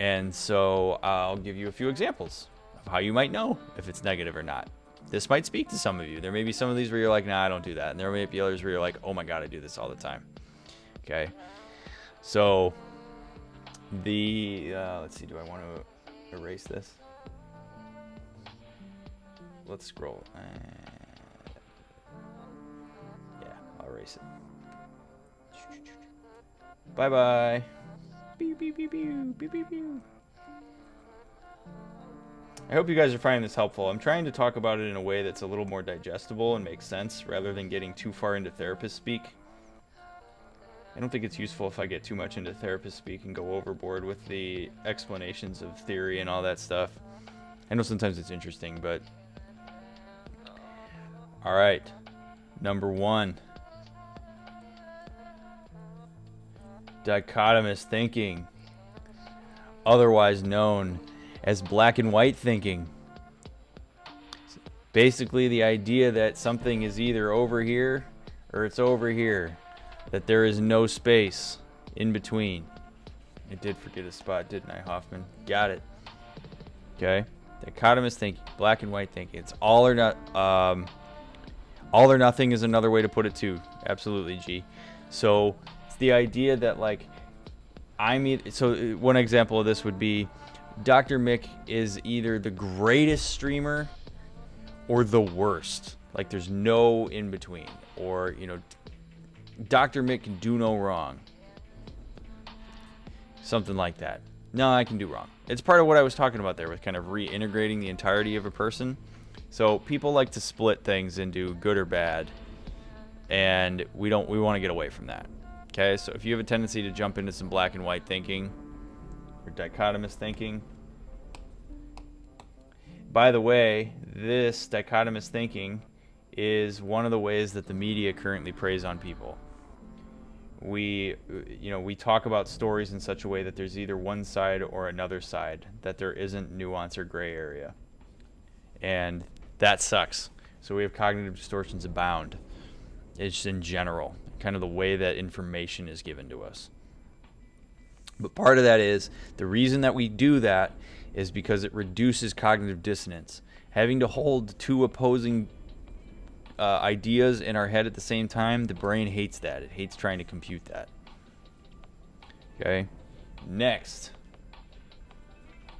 And so I'll give you a few examples of how you might know if it's negative or not. This might speak to some of you. There may be some of these where you're like, nah, I don't do that. And there may be others where you're like, oh my God, I do this all the time. Okay. So let's see, do I want to erase this? Let's scroll. Yeah, I'll erase it. Bye-bye. Pew, pew, pew, pew, pew, pew, pew. I hope you guys are finding this helpful. I'm trying to talk about it in a way that's a little more digestible and makes sense rather than getting too far into therapist speak. I don't think it's useful if I get too much into therapist speak and go overboard with the explanations of theory and all that stuff. I know sometimes it's interesting, but... Alright. Number 1. Dichotomous thinking, otherwise known as black and white thinking. Basically, the idea that something is either over here or it's over here, that there is no space in between. I did forget a spot, didn't I, Hoffman? Got it. Okay. Dichotomous thinking, black and white thinking. It's all or not. All or nothing is another way to put it too. Absolutely, G. So it's the idea that so one example of this would be Dr. Mick is either the greatest streamer or the worst. Like there's no in between. Or, Dr. Mick can do no wrong. Something like that. No, I can do wrong. It's part of what I was talking about there with kind of reintegrating the entirety of a person. So people like to split things into good or bad, and we want to get away from that. Okay, so if you have a tendency to jump into some black and white thinking or dichotomous thinking, by the way, this dichotomous thinking is one of the ways that the media currently preys on people. We talk about stories in such a way that there's either one side or another side, that there isn't nuance or gray area. And that sucks. So we have cognitive distortions abound. It's just in general, kind of the way that information is given to us. But part of that is, the reason that we do that is because it reduces cognitive dissonance. Having to hold two opposing ideas in our head at the same time, the brain hates that. It hates trying to compute that. Okay? Next.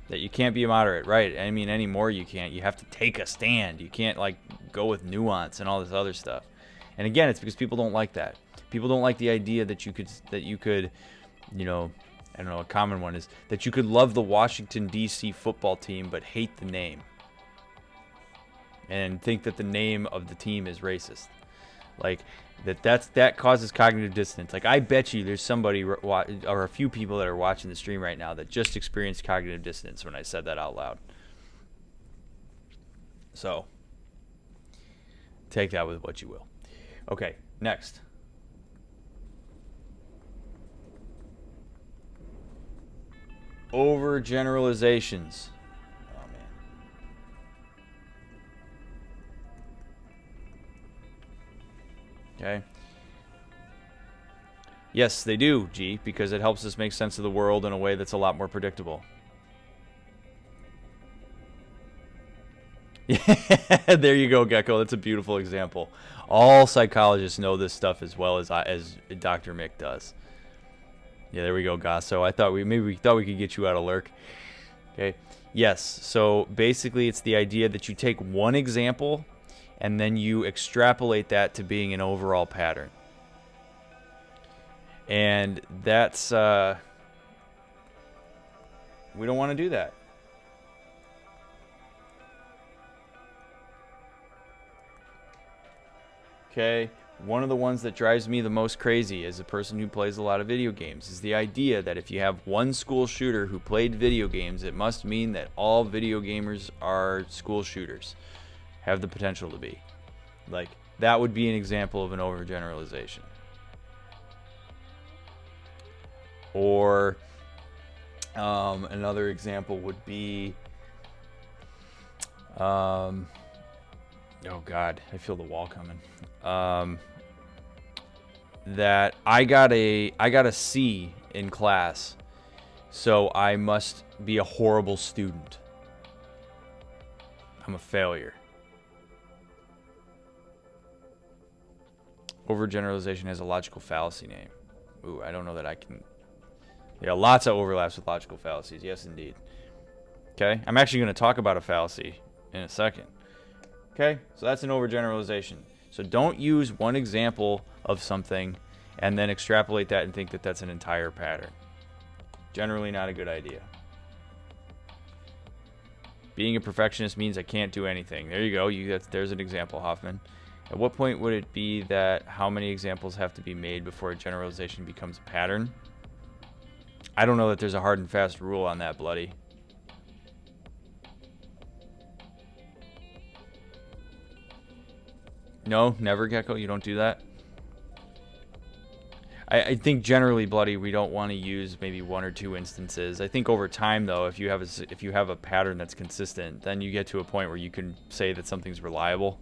That you can't be a moderate, right? I mean, anymore you can't. You have to take a stand. You can't, like, go with nuance and all this other stuff. And again, it's because people don't like that. People don't like the idea that you could, you know, I don't know, a common one is that you could love the Washington, D.C. football team but hate the name. And think that the name of the team is racist. Like, that causes cognitive dissonance. Like, I bet you there's somebody or a few people that are watching the stream right now that just experienced cognitive dissonance when I said that out loud. So, take that with what you will. Okay, next. Overgeneralizations. Oh, man. Okay. Yes, they do, G, because it helps us make sense of the world in a way that's a lot more predictable. Yeah, there you go, Gecko. That's a beautiful example. All psychologists know this stuff as well as Dr. Mick does. Yeah, there we go, Gasso. I thought we could get you out of lurk. Okay. Yes. So basically, it's the idea that you take one example and then you extrapolate that to being an overall pattern. And that's we don't want to do that. Okay. One of the ones that drives me the most crazy as a person who plays a lot of video games is the idea that if you have one school shooter who played video games, it must mean that all video gamers are school shooters, have the potential to be. Like, that would be an example of an overgeneralization. Or another example would be, oh God, I feel the wall coming. That I got a C in class, so I must be a horrible student. I'm a failure. Overgeneralization has a logical fallacy name. Ooh, I don't know that I can. Yeah, lots of overlaps with logical fallacies. Yes, indeed. Okay, I'm actually going to talk about a fallacy in a second. Okay, so that's an overgeneralization. So don't use one example of something and then extrapolate that and think that that's an entire pattern. Generally not a good idea. Being a perfectionist means I can't do anything. There you go. There's an example, Hoffman. At what point would it be that how many examples have to be made before a generalization becomes a pattern? I don't know that there's a hard and fast rule on that, Bloody. No, never, Gecko. You don't do that. I think generally, Bloody, we don't want to use maybe one or two instances. I think over time, though, if you have a pattern that's consistent, then you get to a point where you can say that something's reliable.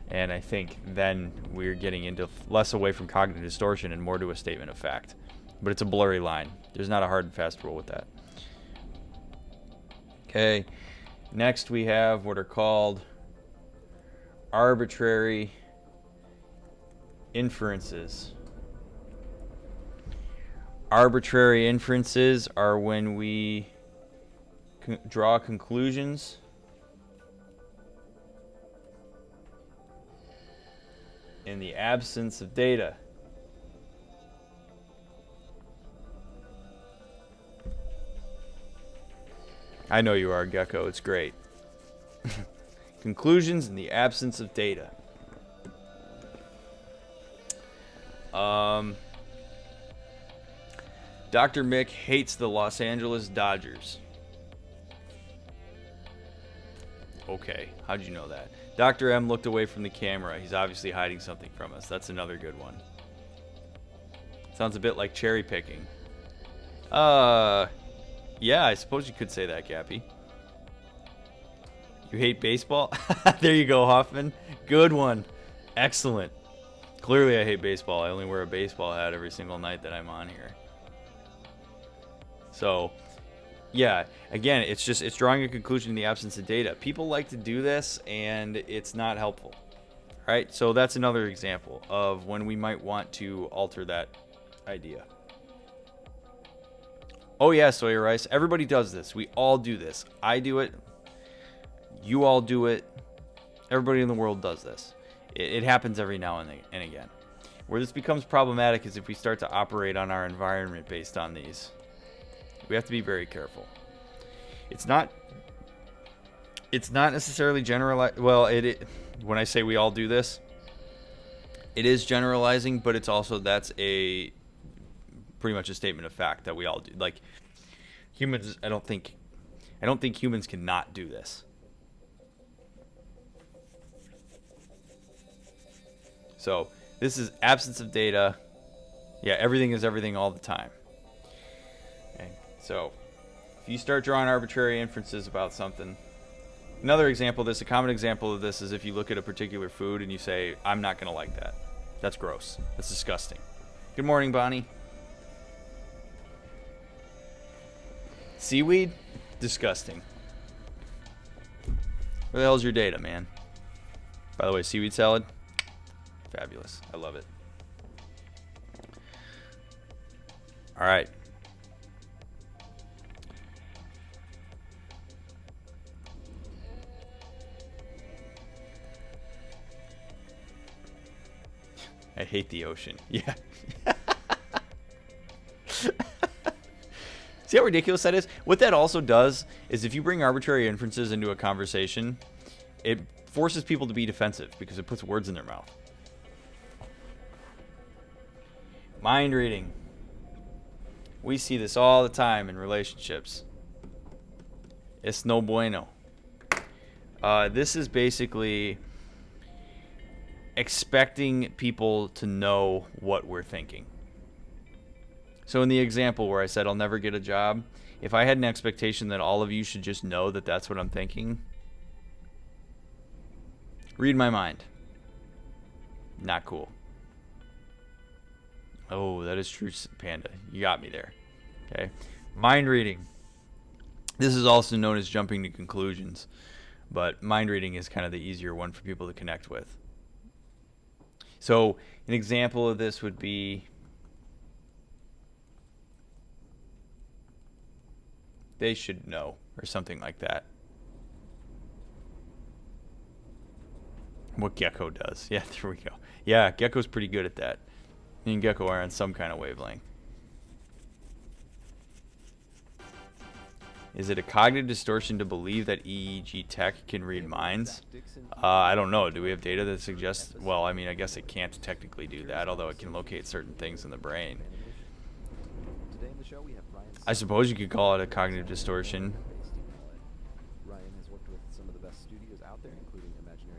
And I think then we're getting into less away from cognitive distortion and more to a statement of fact. But it's a blurry line. There's not a hard and fast rule with that. Okay. Next, we have what are called arbitrary inferences. Arbitrary inferences are when we draw conclusions in the absence of data. I know you are, Gecko. It's great. Conclusions in the absence of data. Dr. Mick hates the Los Angeles Dodgers. Okay, how'd you know that? Dr. M looked away from the camera. He's obviously hiding something from us. That's another good one. Sounds a bit like cherry picking. Yeah, I suppose you could say that, Gappy. You hate baseball? There you go, Hoffman. Good one. Excellent. Clearly I hate baseball. I only wear a baseball hat every single night that I'm on here. So, yeah, again, it's drawing a conclusion in the absence of data. People like to do this, and it's not helpful. right? So that's another example of when we might want to alter that idea. Oh yeah, soy rice. Everybody does this. We all do this. I do it. You all do it. Everybody in the world does this. It happens every now and again. Where this becomes problematic is if we start to operate on our environment based on these. We have to be very careful. It's not necessarily generalized. Well, when I say we all do this, it is generalizing, but it's also that's a pretty much a statement of fact that we all do. Like humans, I don't think humans cannot do this. So this is absence of data. Yeah, everything is everything all the time. Okay, so if you start drawing arbitrary inferences about something, another example of this, a common example of this is if you look at a particular food and you say, I'm not going to like that. That's gross. That's disgusting. Good morning, Bonnie. Seaweed? Disgusting. Where the hell's your data, man? By the way, seaweed salad? Fabulous. I love it. All right. I hate the ocean. Yeah. See how ridiculous that is? What that also does is if you bring arbitrary inferences into a conversation, it forces people to be defensive because it puts words in their mouth. Mind reading. We see this all the time in relationships. Es no bueno. This is basically expecting people to know what we're thinking. So in the example where I said I'll never get a job, if I had an expectation that all of you should just know that that's what I'm thinking, read my mind. Not cool. Oh, that is true, Panda. You got me there. Okay. Mind reading. This is also known as jumping to conclusions, but mind reading is kind of the easier one for people to connect with. So an example of this would be, they should know, or something like that. What Gecko does. Yeah, there we go. Yeah, Gecko's pretty good at that. Me and Gecko are on some kind of wavelength. Is it a cognitive distortion to believe that EEG tech can read minds? I don't know. Do we have data that suggests... Well, I mean, I guess it can't technically do that, although it can locate certain things in the brain. I suppose you could call it a cognitive distortion.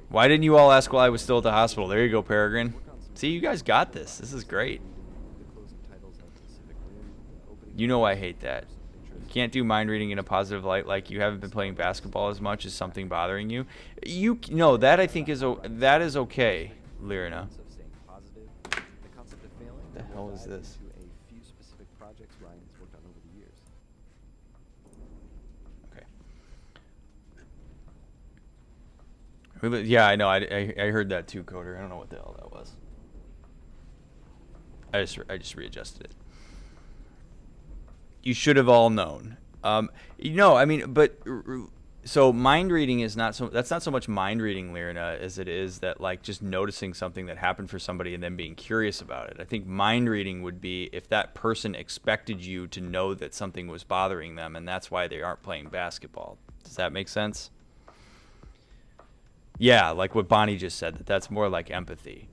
Why didn't you all ask while I was still at the hospital? There you go, Peregrine. See, you guys got this. This is great. You know I hate that. You can't do mind reading in a positive light, like you haven't been playing basketball as much as something bothering you. No, that I think is okay, Lirina. What the hell is this? Okay. Yeah, I know. I heard that too, Coder. I don't know what the hell that was. I just readjusted it. You should have all known. I mean, but so mind reading is that's not so much mind reading, Lirina, as it is that like just noticing something that happened for somebody and then being curious about it. I think mind reading would be if that person expected you to know that something was bothering them and that's why they aren't playing basketball. Does that make sense? Yeah, like what Bonnie just said, that's more like empathy.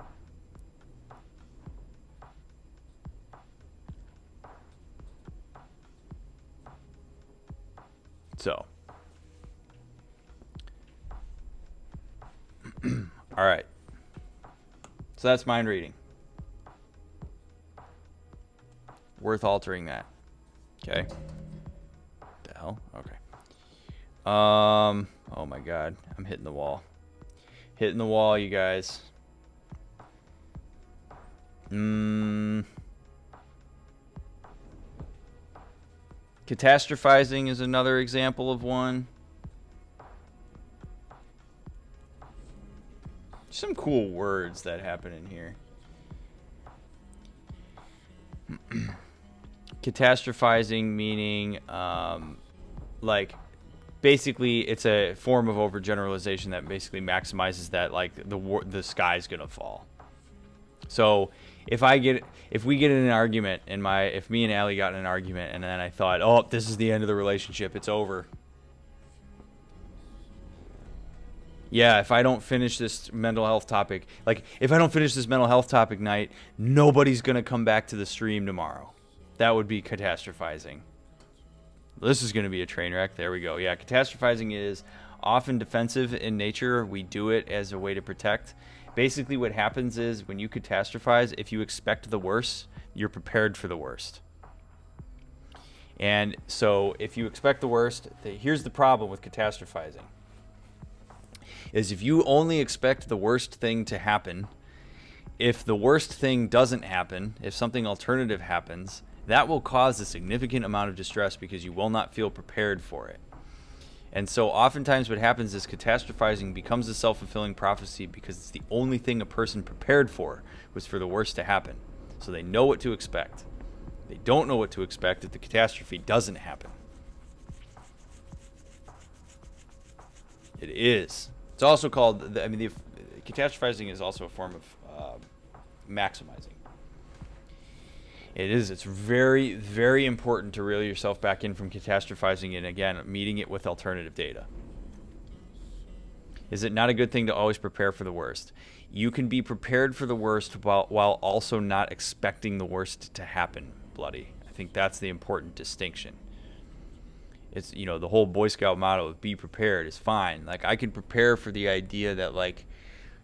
So, all right. So that's mind reading. Worth altering that. Okay. What the hell? Okay. Oh my God, I'm hitting the wall. Hitting the wall, you guys. Catastrophizing is another example of one. Some cool words that happen in here. Catastrophizing, meaning like basically it's a form of overgeneralization that basically maximizes that like the sky's gonna fall. So if we get in an argument if me and Allie got in an argument and then I thought, oh, this is the end of the relationship, it's over. Yeah, if I don't finish this mental health topic, like if I don't finish this mental health topic night, nobody's gonna come back to the stream tomorrow. That would be catastrophizing. This is going to be a train wreck. There we go. Yeah, catastrophizing is often defensive in nature. We do it as a way to protect. Basically, what happens is when you catastrophize, if you expect the worst, you're prepared for the worst. And so if you expect the worst, here's the problem with catastrophizing. Is if you only expect the worst thing to happen, if the worst thing doesn't happen, if something alternative happens, that will cause a significant amount of distress because you will not feel prepared for it. And so oftentimes what happens is catastrophizing becomes a self-fulfilling prophecy because it's the only thing a person prepared for was for the worst to happen. So they know what to expect. They don't know what to expect if the catastrophe doesn't happen. It is. It's also called, catastrophizing is also a form of maximizing. It is. It's very, very important to reel yourself back in from catastrophizing and, again, meeting it with alternative data. Is it not a good thing to always prepare for the worst? You can be prepared for the worst while also not expecting the worst to happen, bloody. I think that's the important distinction. It's, the whole Boy Scout motto of be prepared is fine. Like, I can prepare for the idea that, like,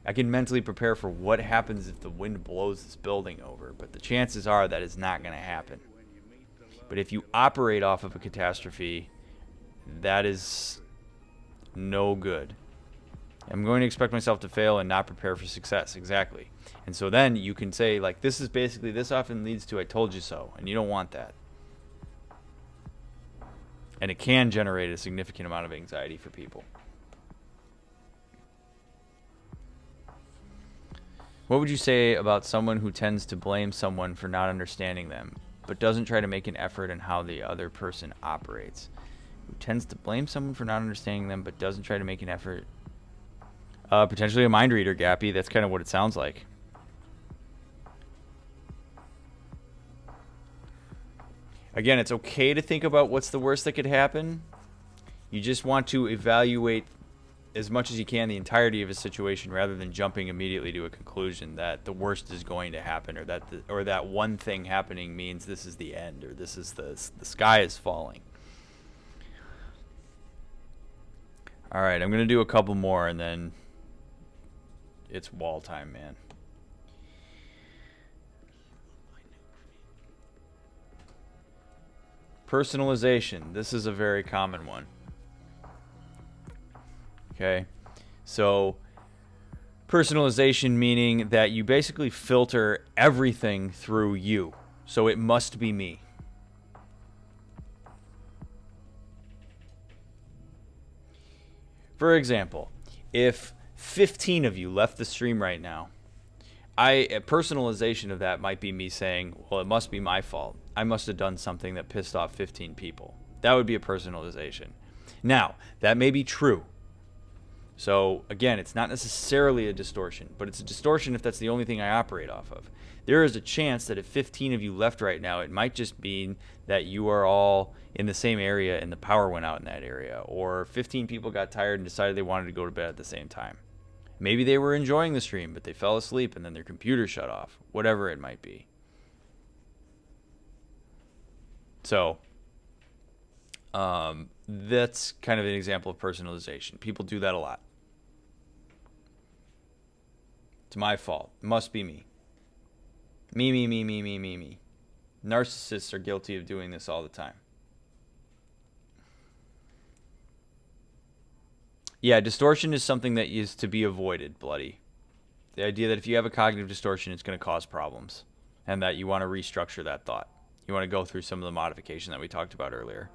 I can mentally prepare for what happens if the wind blows this building over, but the chances are that it's not going to happen. But if you operate off of a catastrophe, that is no good. I'm going to expect myself to fail and not prepare for success. Exactly. And so then you can say, like, this often leads to I told you so, and you don't want that. And it can generate a significant amount of anxiety for people. What would you say about someone who tends to blame someone for not understanding them, but doesn't try to make an effort in how the other person operates? Who tends to blame someone for not understanding them, but doesn't try to make an effort? Potentially a mind reader, Gappy. That's kind of what it sounds like. Again, it's okay to think about what's the worst that could happen. You just want to evaluate as much as you can the entirety of a situation rather than jumping immediately to a conclusion that the worst is going to happen or that one thing happening means this is the end or this is the sky is falling. All right, I'm going to do a couple more and then it's wall time, man. Personalization. This is a very common one. Okay, so personalization meaning that you basically filter everything through you. So it must be me. For example, if 15 of you left the stream right now, a personalization of that might be me saying, well, it must be my fault. I must have done something that pissed off 15 people. That would be a personalization. Now, that may be true. So, again, it's not necessarily a distortion, but it's a distortion if that's the only thing I operate off of. There is a chance that if 15 of you left right now, it might just mean that you are all in the same area and the power went out in that area. Or 15 people got tired and decided they wanted to go to bed at the same time. Maybe they were enjoying the stream, but they fell asleep and then their computer shut off. Whatever it might be. So, that's kind of an example of personalization. People do that a lot. It's my fault. It must be me. Me. Narcissists are guilty of doing this all the time. Yeah, distortion is something that is to be avoided, bloody. The idea that if you have a cognitive distortion, it's going to cause problems. And that you want to restructure that thought. You want to go through some of the modification that we talked about earlier.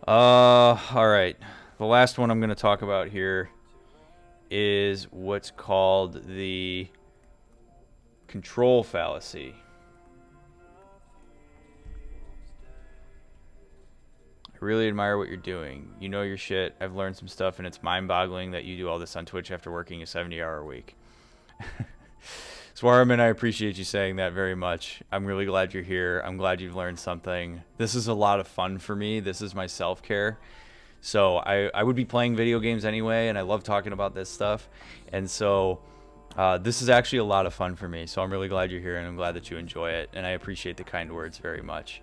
All right. The last one I'm going to talk about here is what's called the control fallacy. I really admire what you're doing. You know your shit. I've learned some stuff, and it's mind-boggling that you do all this on Twitch after working a 70-hour week. Swarman, I appreciate you saying that very much. I'm really glad you're here. I'm glad you've learned something. This is a lot of fun for me. This is my self-care. So I would be playing video games anyway, and I love talking about this stuff. And so this is actually a lot of fun for me. So I'm really glad you're here, and I'm glad that you enjoy it. And I appreciate the kind words very much.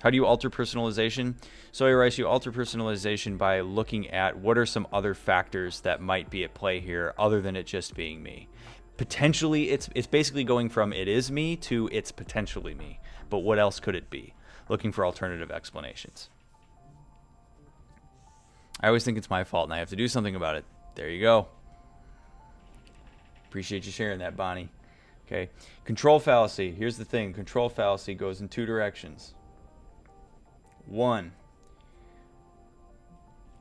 How do you alter personalization? So Rice, you alter personalization by looking at what are some other factors that might be at play here other than it just being me. Potentially, it's basically going from it is me to it's potentially me. But what else could it be? Looking for alternative explanations. I always think it's my fault and I have to do something about it. There you go. Appreciate you sharing that, Bonnie. Okay. Control fallacy. Here's the thing. Control fallacy goes in two directions. One,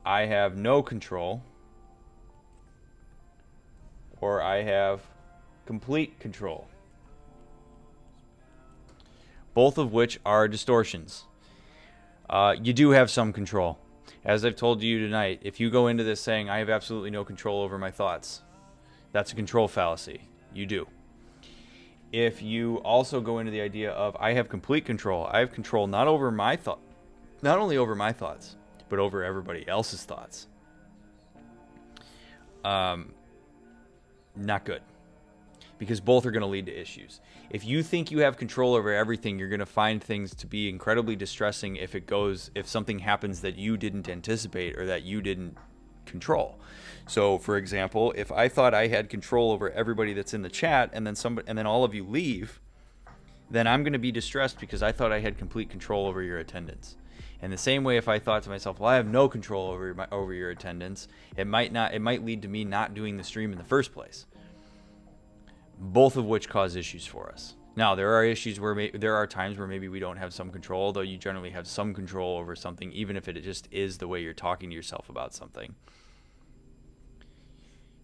I have no control, or I have complete control. Both of which are distortions. You do have some control. As I've told you tonight, if you go into this saying, I have absolutely no control over my thoughts, that's a control fallacy. You do. If you also go into the idea of, I have complete control, I have control not over my thought, not only over my thoughts, but over everybody else's thoughts. Not good. Because both are going to lead to issues. If you think you have control over everything, you're going to find things to be incredibly distressing if something happens that you didn't anticipate or that you didn't control. So, for example, if I thought I had control over everybody that's in the chat and then all of you leave, then I'm going to be distressed because I thought I had complete control over your attendance. And the same way, if I thought to myself, well, I have no control over your attendance, it might lead to me not doing the stream in the first place. Both of which cause issues for us. Now, there are issues where there are times where maybe we don't have some control, though you generally have some control over something, even if it just is the way you're talking to yourself about something.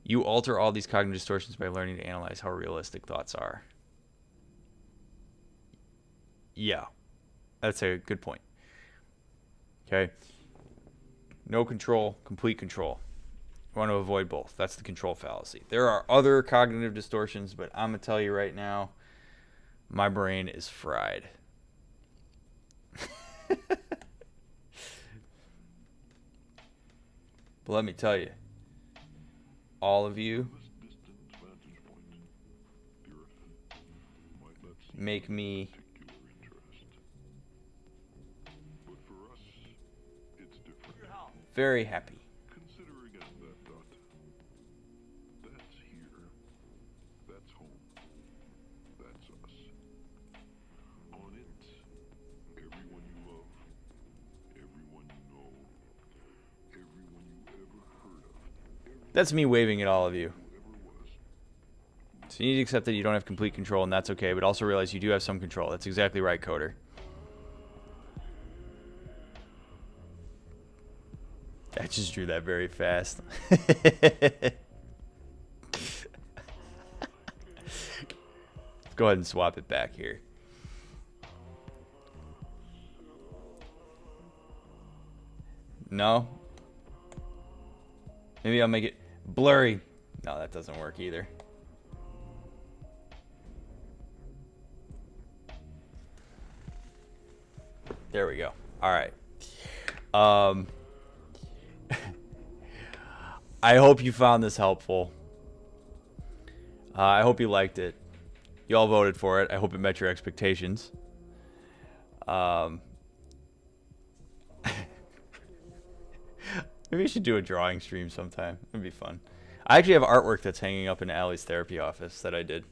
You alter all these cognitive distortions by learning to analyze how realistic thoughts are. Yeah, that's a good point. Okay. No control, complete control. I want to avoid both. That's the control fallacy. There are other cognitive distortions, but I'm going to tell you right now, my brain is fried. But let me tell you, all of you make me very happy. That's me waving at all of you. So you need to accept that you don't have complete control, and that's okay, but also realize you do have some control. That's exactly right, Coder. I just drew that very fast. Let's go ahead and swap it back here. No? Maybe I'll make it blurry. No, that doesn't work either. There we go. All right. I hope you found this helpful. I hope you liked it. You all voted for it. I hope it met your expectations. Maybe we should do a drawing stream sometime. It'd be fun. I actually have artwork that's hanging up in Allie's therapy office that I did.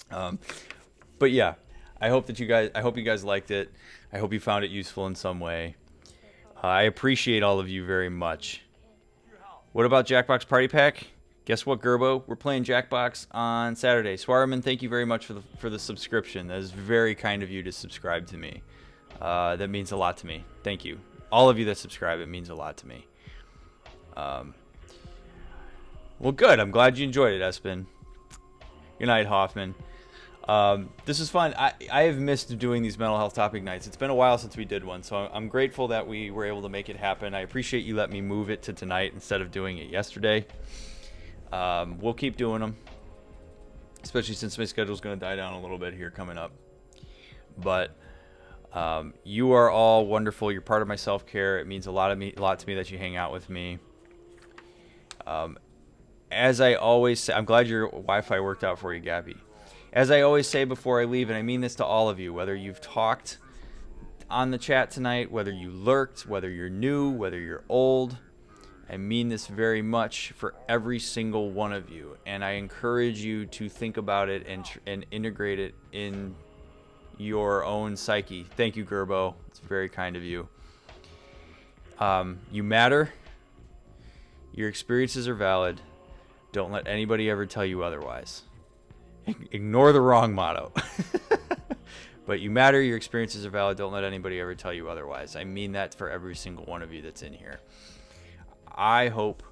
But yeah, I hope you guys liked it. I hope you found it useful in some way. I appreciate all of you very much. What about Jackbox Party Pack? Guess what, Gerbo? We're playing Jackbox on Saturday. Swarman, thank you very much for the subscription. That is very kind of you to subscribe to me. That means a lot to me. Thank you. All of you that subscribe, it means a lot to me. Well, good. I'm glad you enjoyed it, Espen. Good night, Hoffman. This is fun. I have missed doing these mental health topic nights. It's been a while since we did one, so I'm grateful that we were able to make it happen. I appreciate you letting me move it to tonight instead of doing it yesterday. We'll keep doing them, especially since my schedule is going to die down a little bit here coming up. But you are all wonderful. You're part of my self-care. It means a lot to me that you hang out with me. As I always say, I'm glad your Wi-Fi worked out for you, Gabby. As I always say before I leave, and I mean this to all of you, whether you've talked on the chat tonight, whether you lurked, whether you're new, whether you're old, I mean this very much for every single one of you. And I encourage you to think about it and integrate it in your own psyche. Thank you, Gerbo. It's very kind of you. You matter. Your experiences are valid. Don't let anybody ever tell you otherwise. Ignore the wrong motto. But you matter, your experiences are valid. Don't let anybody ever tell you otherwise. I mean that for every single one of you that's in here. I hope.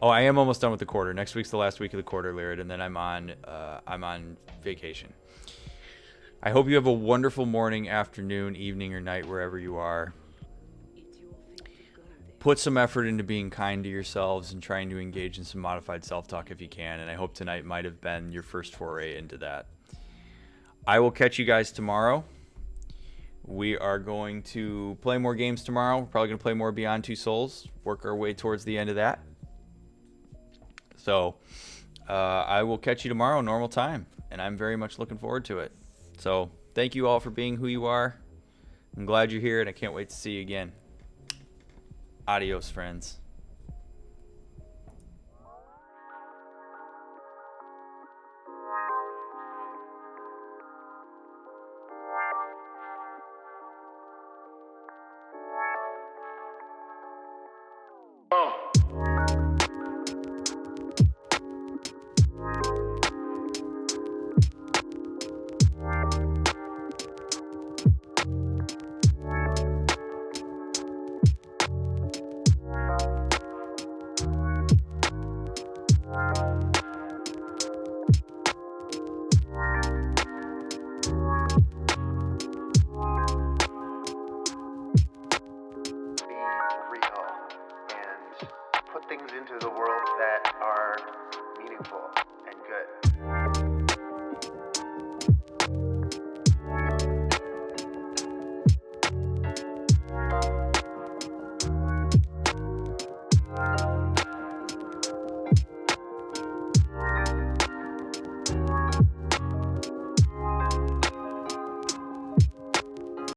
Oh, I am almost done with the quarter. Next week's the last week of the quarter, Lyrid, and then I'm on vacation. I hope you have a wonderful morning, afternoon, evening, or night, wherever you are. Put some effort into being kind to yourselves and trying to engage in some modified self-talk if you can. And I hope tonight might have been your first foray into that. I will catch you guys tomorrow. We are going to play more games tomorrow. We're probably going to play more Beyond Two Souls. Work our way towards the end of that. So I will catch you tomorrow, normal time. And I'm very much looking forward to it. So thank you all for being who you are. I'm glad you're here, and I can't wait to see you again. Adios, friends.